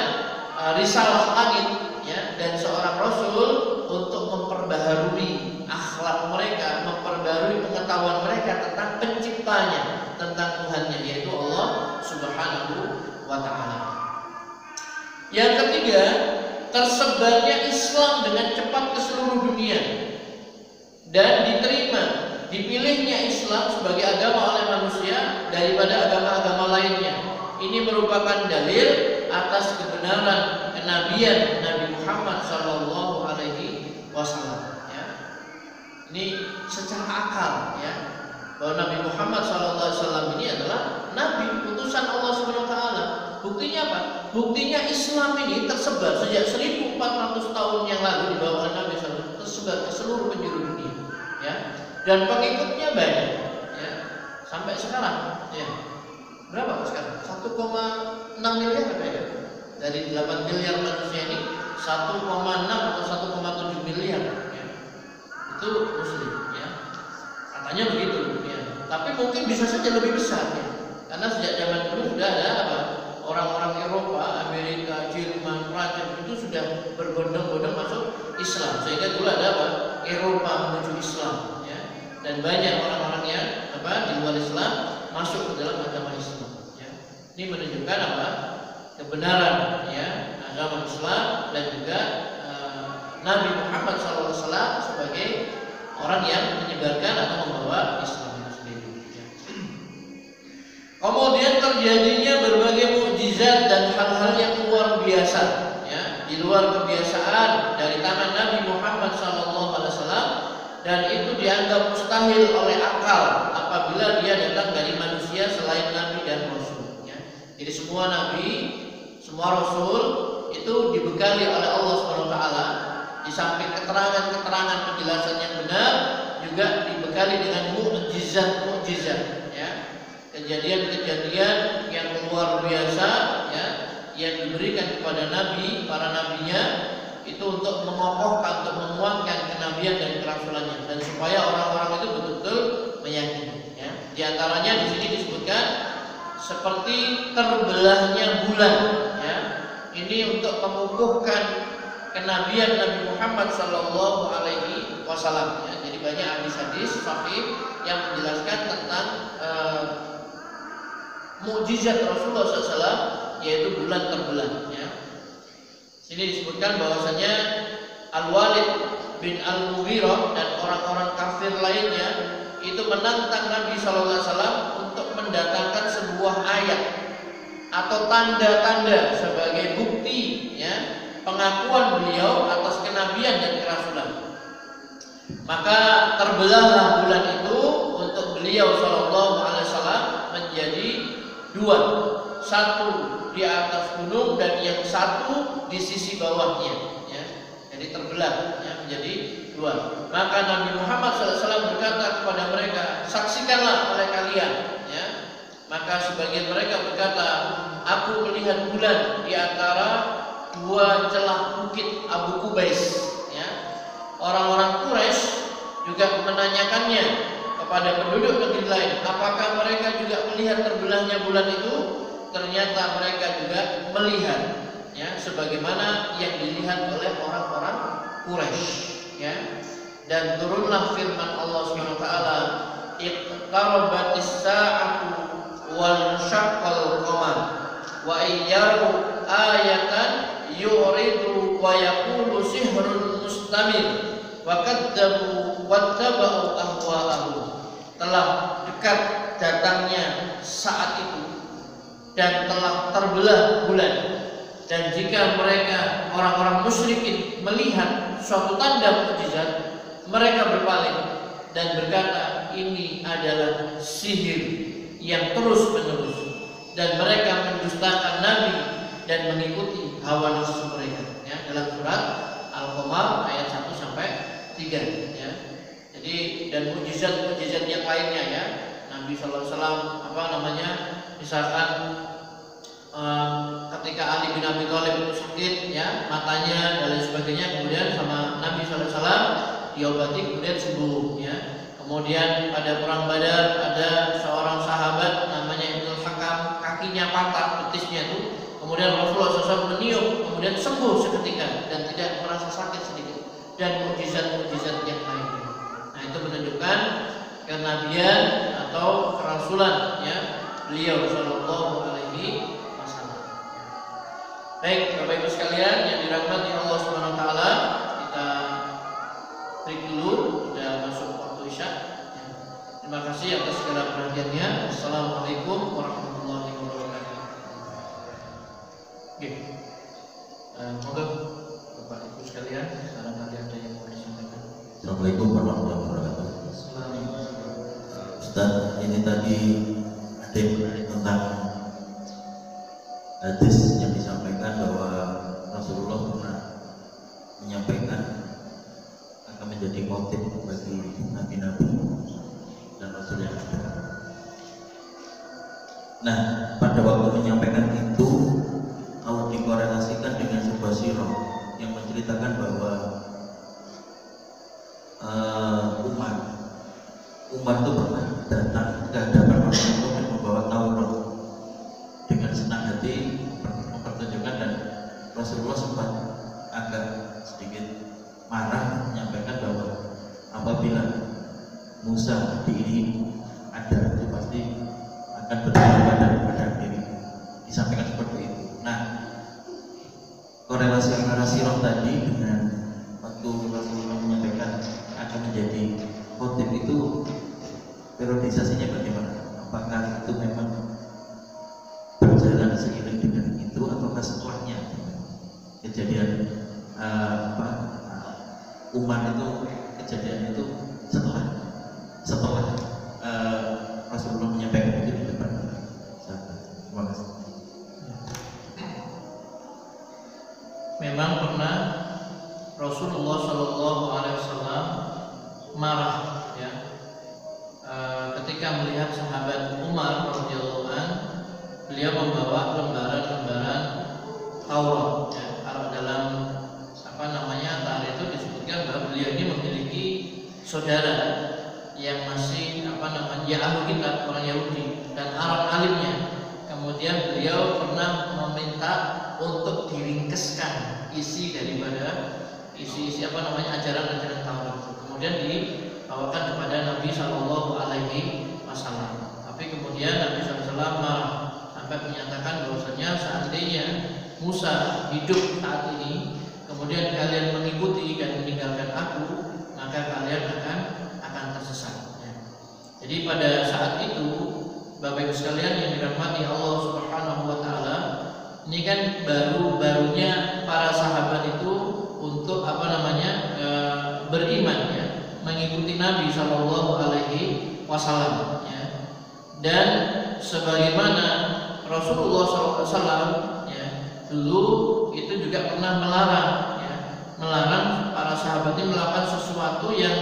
[SPEAKER 1] risalah langit ya dan seorang rasul untuk memperbaharui akhlak mereka, memperbaharui pengetahuan mereka tentang penciptanya, tentang Tuhannya yaitu Allah Subhanahu wa Ta'ala. Yang ketiga, tersebarnya Islam dengan cepat ke seluruh dunia dan dipilihnya Islam sebagai agama oleh manusia daripada agama-agama lainnya. Ini merupakan dalil atas kebenaran kenabian Nabi Muhammad SAW. Ya. Ini secara akal ya bahwa Nabi Muhammad SAW ini adalah Nabi utusan Allah SWT. Buktinya apa? Buktinya Islam ini tersebar sejak 1400 tahun yang lalu di bawah Nabi SAW, tersebar ke seluruh penjuru dunia, ya. Dan pengikutnya banyak, ya. Sampai sekarang, ya. Berapa sekarang? 1,6 miliar apa ya? Dari 8 miliar manusia ini 1,6 atau 1,7 miliar, ya. Itu Muslim, ya. Katanya begitu, ya. Tapi mungkin bisa saja lebih besar, ya. Karena sejak zaman dulu sudah ada apa? Orang-orang Eropa, Amerika, Jerman, Prancis itu sudah berbondong-bondong masuk Islam, sehingga dulu ada apa? Eropa menuju Islam, ya. Dan banyak orang-orang yang di luar Islam masuk ke dalam agama Islam. Ya. Ini menunjukkan apa? Kebenaran, ya, agama Islam dan juga Nabi Muhammad SAW sebagai orang yang menyebarkan atau membawa Islam itu sendiri. Ya. Kemudian terjadinya berbagai mukjizat dan hal-hal yang luar biasa, ya, di luar kebiasaan dari tangan Nabi Muhammad SAW, dan itu dianggap mustahil oleh akal apabila dia datang dari manusia selain Nabi dan Rasul. Ya. Jadi semua Nabi, semua Rasul itu dibekali oleh Allah SWT, di samping keterangan-keterangan penjelasan yang benar, juga dibekali dengan mukjizat-mukjizat. Kejadian-kejadian yang luar biasa ya, yang diberikan kepada Nabi, para nabinya itu untuk mengokohkan, untuk menguatkan kenabian dan kerasulannya, dan supaya orang-orang itu betul-betul meyakini. Ya. Di antaranya di sini disebutkan seperti terbelahnya bulan. Ya. Ini untuk mengukuhkan kenabian Nabi Muhammad SAW. Ya. Jadi banyak hadis-hadis sahih yang menjelaskan tentang mukjizat Rasulullah SAW, yaitu bulan terbelah. Ya. Sini disebutkan bahwasanya Al-Walid bin Al-Mughirah dan orang-orang kafir lainnya itu menantang Nabi SAW untuk mendatangkan sebuah ayat atau tanda-tanda sebagai bukti, ya, pengakuan beliau atas kenabian dan kerasulan. Maka terbelahlah bulan itu untuk beliau SAW menjadi dua, satu di atas gunung dan yang satu di sisi bawahnya, ya. Jadi terbelah, ya, menjadi dua. Maka Nabi Muhammad SAW berkata kepada mereka, saksikanlah oleh kalian, ya. Maka sebagian mereka berkata, aku melihat bulan di antara dua celah bukit Abu Kubais, ya. Orang-orang Quraisy juga menanyakannya kepada penduduk negeri lain, apakah mereka juga melihat terbelahnya bulan itu? Ternyata mereka juga melihat, ya, sebagaimana yang dilihat oleh orang-orang Quraisy, ya. dan turunlah firman Allah Subhanahu wa taala, iqtarabatis sa'atu wal syaqqal qamar wa ayyaru ayatan yuridu wa yaqulu sihrun mustamir wa kadzabu wattaba'u ahwa'ahum. Telah dekat datangnya saat itu dan telah terbelah bulan, dan jika mereka orang-orang musyrikin melihat suatu tanda mukjizat, mereka berpaling dan berkata ini adalah sihir yang terus menerus, dan mereka mendustakan Nabi dan mengikuti hawa nafsu mereka, ya, dalam surat Al-Qamar ayat 1 sampai 3, ya. Jadi dan mukjizat-mukjizat yang lainnya, ya, Nabi SAW misalkan ketika Ali bin Abi Thalib itu sakit, ya, matanya dan lain sebagainya, kemudian sama Nabi SAW diobati kemudian sembuh, ya. Kemudian pada perang Badar ada seorang sahabat namanya Ibnu Hakam, kakinya patah, betisnya itu, kemudian Rasulullah SAW meniup, kemudian sembuh seketika dan tidak merasa sakit sedikit, dan mukjizat-mukjizat yang lainnya. Nah, itu menunjukkan kenabian atau kerasulan, ya, beliau Shallallahu Alaihi Wasallam. Baik, Bapak Ibu sekalian yang dirahmati Allah Subhanahu Wa Taala, kita break dulu, sudah masuk waktu Isya. Ya. Terima kasih atas segala perhatiannya. Assalamualaikum warahmatullahi wabarakatuh. Oke, monggo Bapak Ibu sekalian, sekarang ada yang mau disampaikan.
[SPEAKER 2] Assalamualaikum warahmatullahi wabarakatuh. Ustaz, ini tadi ada yang menarik tentang hadis yang disampaikan bahwa Rasulullah pernah menyampaikan akan menjadi motif bagi nabi-nabi dan rasul yang ada. Nah, pada waktu menyampaikan itu, kalau dikorelasikan dengan sebuah sirah yang menceritakan bahwa Umar itu pernah datang ke hadapan Rasulullah dan membawa Taurat dengan senang hati mempertunjukkan, dan Rasulullah sempat agak sedikit marah menyampaikan bahwa apabila Musa ini ada, itu pasti akan berdampak pada diri. Disampaikan seperti itu. Nah, korelasi antara sirah tadi dengan waktu Rasulullah menyampaikan akan menjadi khotib itu, periodisasinya bagaimana? Apakah itu memang berjalan seiring dengan itu, ataukah setelahnya kejadian Umar itu, kejadian itu setelah Rasulullah menyampaikan itu di depan sahabat? Terima kasih.
[SPEAKER 1] Memang pernah Rasulullah Shallallahu Alaihi Wasallam marah, ya, ketika melihat sahabat Umar radhiyallahu anhu, beliau membawa lembaran-lembaran Taurat, ya. Kalau dalam tarikh itu disebutkan bahwa beliau ini memiliki saudara yang masih ahlu kitab, orang Yahudi dan Arab alimnya. Kemudian beliau pernah meminta untuk diringkeskan isi daripada isi ajaran-ajaran Taurat. Kemudian dibawakan kepada Nabi Shallallahu Alaihi Wasallam. Tapi kemudian Nabi SAW marah sampai menyatakan bahwasanya seandainya Musa hidup saat ini, kemudian kalian mengikuti dan meninggalkan aku, maka kalian akan tersesat. Ya. Jadi pada saat itu, Bapak Ibu sekalian yang dirahmati Allah Subhanahu Wa Taala, ini kan baru-barunya para sahabat itu untuk beriman, ya, mengikuti Nabi Shallallahu Alaihi Wasallam, ya. Dan sebagaimana Rasulullah SAW, ya, dulu itu juga pernah melarang para sahabat ini melakukan sesuatu yang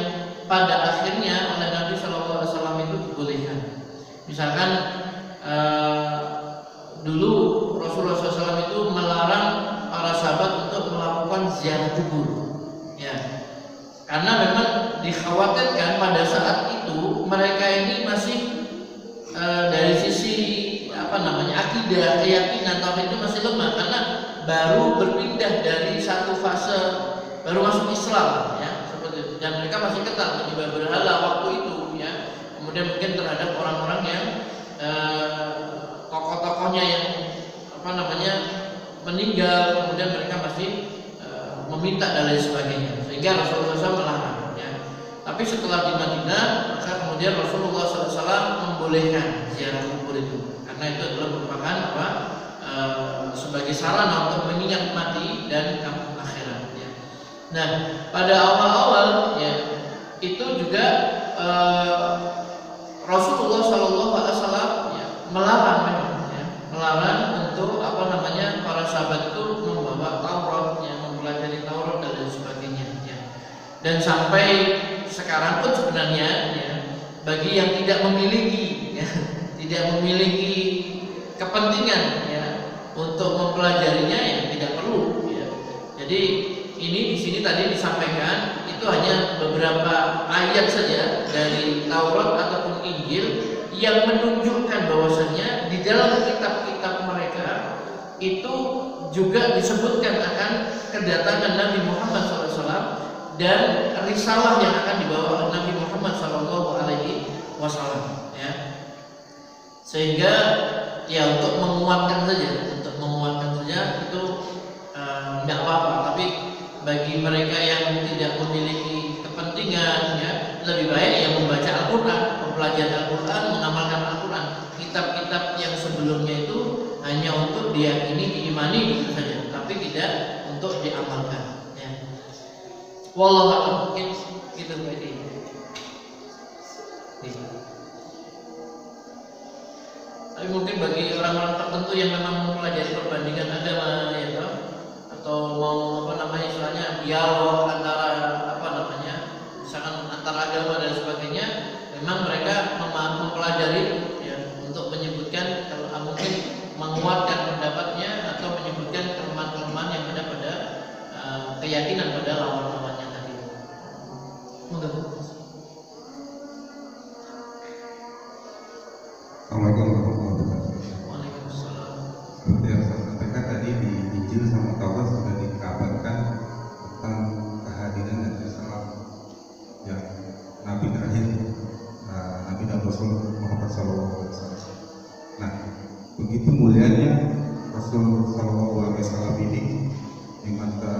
[SPEAKER 1] pada akhirnya oleh Nabi Shallallahu Alaihi Wasallam itu dibolehkan. Misalkan dulu Rasulullah SAW itu melarang para sahabat untuk melakukan ziarah kubur, ya, karena memang dikhawatirkan pada saat itu mereka ini masih dari sisi akidah, keyakinan, tauhid itu masih lemah, karena baru berpindah dari satu fase, baru masuk Islam, ya, seperti itu. dan mereka masih ketat menyembah berhala waktu itu ya. Kemudian mungkin terhadap orang-orang yang tokoh-tokohnya yang meninggal, kemudian mereka masih meminta dan lain sebagainya, sehingga Rasulullah SAW melarang ya. Tapi setelah di Madinah, maka kemudian Rasulullah SAW membolehkan ziarah kubur itu, karena itu adalah merupakan sebagai sarana untuk mengingat mati dan kampung akhirat ya. Nah, pada awal-awal ya itu juga Rasulullah SAW ya, melarang memang ya, melarang untuk para sahabat itu membawa Taurat ya, mempelajari Taurat dan lain sebagainya ya. Dan sampai sekarang pun sebenarnya ya, bagi yang tidak memiliki ya, tidak memiliki kepentingan ya untuk mempelajarinya ya tidak perlu ya. Jadi ini di sini tadi disampaikan itu hanya beberapa ayat saja dari Taurat ataupun Injil yang menunjukkan bahwasanya di dalam kitab-kitab mereka itu juga disebutkan akan kedatangan Nabi Muhammad SAW dan risalah yang akan dibawa oleh Nabi Muhammad SAW ya. Sehingga ya untuk menguatkan saja itu tidak apa-apa. Tapi bagi mereka yang tidak memiliki kepentingan ya, lebih baik yang membaca Al-Quran, mempelajari Al-Quran, mengamalkan Al-Quran. Kitab-kitab yang sebelumnya itu hanya untuk diyakini, diimani gitu saja, tapi tidak untuk diamalkan ya. Wallahu a'lam, mungkin gitu Pak Edi. Tapi mungkin bagi orang-orang tertentu yang memang mempelajari perbandingan agama ya toh, atau mau istilahnya dialog antara misalkan antara agama dan sebagainya, memang mereka mempelajari ya untuk menyebutkan kalau mungkin menguatkan pendapatnya atau menyebutkan kelemahan-kelemahan yang ada pada keyakinan pada lawan-lawannya tadi.
[SPEAKER 3] Assalamualaikum warahmatullahi wabarakatuh.
[SPEAKER 1] Waalaikumsalam.
[SPEAKER 3] Seperti yang saya sampaikan tadi di Injil sama Taurat sudah dikabarkan tentang kehadiran dan risalah yang Nabi terakhir, Nabi dan Rasul Muhammad SAW. Nah, begitu mulianya Rasul SAW ini di mata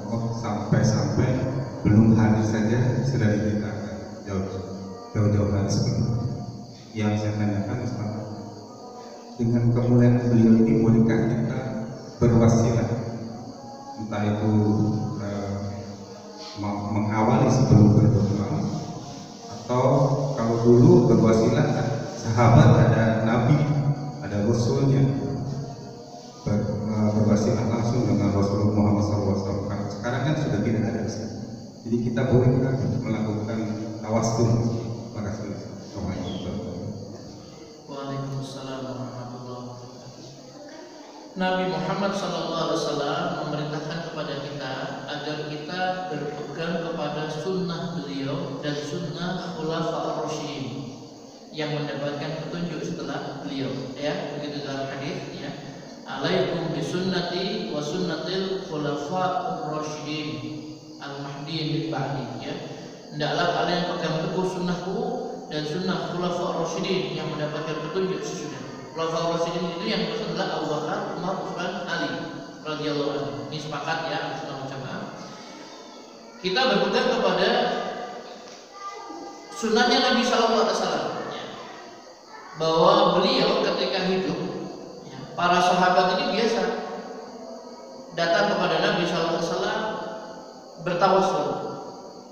[SPEAKER 3] Allah sampai belum hadir saja sudah diberitakan jauh-jauh hari sebelum. Yang saya tanyakan Ustaz, dengan kemuliaan beliau ini bolehkah kita berwasilah, entah itu mengawali sebelum berdoa, atau kalau dulu berwasilah sahabat ada nabi, ada rasulnya, berwasilah langsung dengan Rasulullah Muhammad SAW. Karena sekarang kan sudah tidak ada, jadi kita bolehkah melakukan tawassul? Terima kasih.
[SPEAKER 1] Waalaikumsalam warahmatullahi wabarakatuh. Nabi Muhammad SAW memerintahkan kepada kita agar kita berpegang kepada sunnah beliau dan sunnah khulafa'ur rasyidin yang mendapatkan petunjuk setelah beliau ya, begitu dalam hadis ya, alaikum bisunnati wa sunnatil khulafa'ur rasyidin al-mahdiyyin min ba'di ya. Hendaklah kalian pegang teguh sunnahku dan sunnah khulafa'ur rasyidin yang mendapatkan petunjuk sesudah. Khulafa'ur rasyidin itu yang maksud adalah Abu Bakar, Umar, Utsman, Ali radhiyallahu anhu. Ini sepakat ya Ahlussunnah wal Jamaah. Kita berpegang kepada sunnahnya Nabi sallallahu alaihi wasallam ya, bahwa beliau ketika hidup ya, para sahabat ini biasa datang kepada Nabi sallallahu alaihi wasallam bertawassul.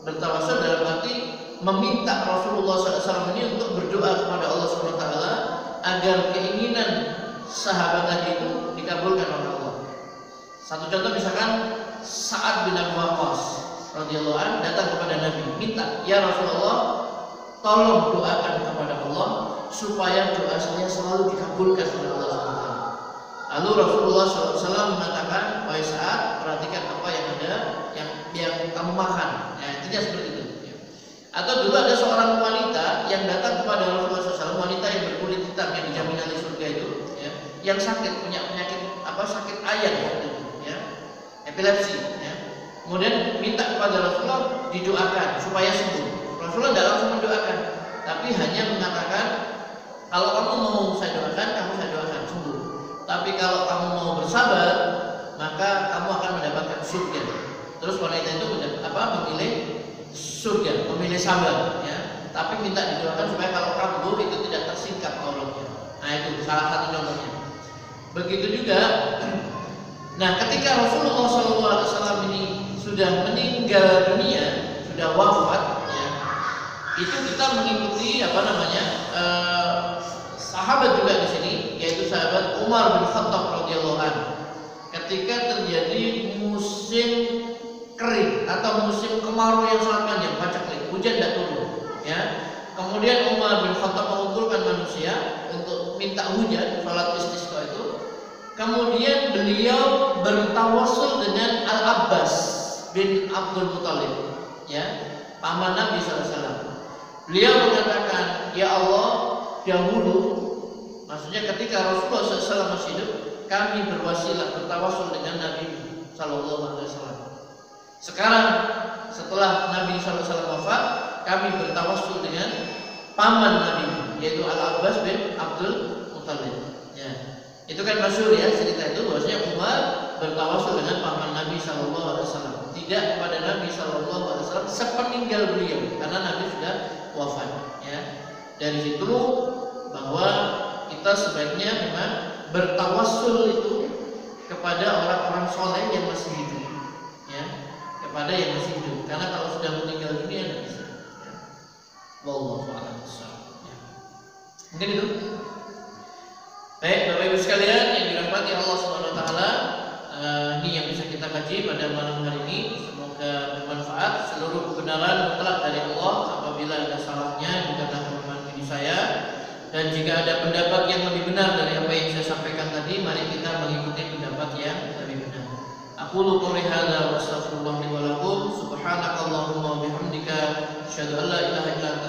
[SPEAKER 1] Bertawassul dalam arti meminta Rasulullah SAW ini untuk berdoa kepada Allah SWT agar keinginan sahabat tadi itu dikabulkan oleh Allah. Satu contoh misalkan Sa'ad bin Abi Waqqas radhiyallahu anhu datang kepada Nabi, minta, ya Rasulullah, tolong doakan kepada Allah supaya doa saya selalu dikabulkan oleh Allah SWT. Lalu Rasulullah SAW mengatakan, wahai Sa'ad, perhatikan apa yang ada, yang kamu makan. Ya, intinya seperti itu. Atau dulu ada seorang wanita yang datang kepada Rasulullah SAW, wanita yang berkulit hitam yang dijamin ahli surga itu, ya, yang sakit, punya penyakit sakit ayan waktu itu, ya, epilepsi, ya. Kemudian minta kepada Rasulullah didoakan supaya sembuh. Rasulullah tidak langsung mendoakan, tapi hanya mengatakan, kalau kamu mau saya doakan, kamu saya doakan sembuh. Tapi kalau kamu mau bersabar, maka kamu akan mendapatkan surga. Terus wanita itu memilih surga, memilih sabar, ya. Tapi minta didoakan supaya kalau kambuh itu tidak tersingkap auratnya. Nah itu salah satu contohnya. Begitu juga. Nah, ketika Rasulullah SAW ini sudah meninggal dunia, sudah wafat, ya, itu kita mengikuti sahabat juga di sini, yaitu sahabat Umar bin Khattab radhiyallahu anhu. Ketika terjadi musim kering atau musim kemarau yang sangat panjang, paceklik, hujan tidak turun, ya. Kemudian Umar bin Khattab mengumpulkan manusia untuk minta hujan, salat istisqa itu. Kemudian beliau bertawassul dengan Al-Abbas bin Abdul Muthalib, ya, paman Nabi SAW. Beliau mengatakan, ya Allah, dahulu, maksudnya ketika Rasulullah SAW masih hidup, kami berwasilah bertawassul dengan Nabi SAW. Sekarang setelah Nabi SAW wafat, kami bertawassul dengan paman Nabi, yaitu Al-Abbas bin Abdul Muthalib. Ya. Itu kan masyhur ya cerita itu, bahwasanya Umar bertawassul dengan paman Nabi SAW, tidak kepada Nabi SAW sepeninggal beliau, karena Nabi sudah wafat. Ya. Dari situ bahwa kita sebaiknya memang bertawassul itu kepada orang-orang soleh yang masih hidup, ya, kepada yang masih hidup, karena kalau sudah meninggal dunia tidak bisa. Ya. Wallahu a'lam bishawab. Ya. Mungkin itu. Baik, Bapak Ibu sekalian yang dirahmati Allah Subhanahu wa taala, ini yang bisa kita kaji pada malam hari ini. Semoga bermanfaat. Seluruh kebenaran mutlak dari Allah. Apabila ada salahnya, bukanlah kelemahan diri saya. Dan jika ada pendapat yang lebih benar dari apa yang saya sampaikan tadi, mari kita mengikuti pendapat yang lebih benar. Aqulu qouli hadza wa astaghfirullah li wa lakum. Subhanakallahumma wa bihamdika, asyhadu an la ilaha illa anta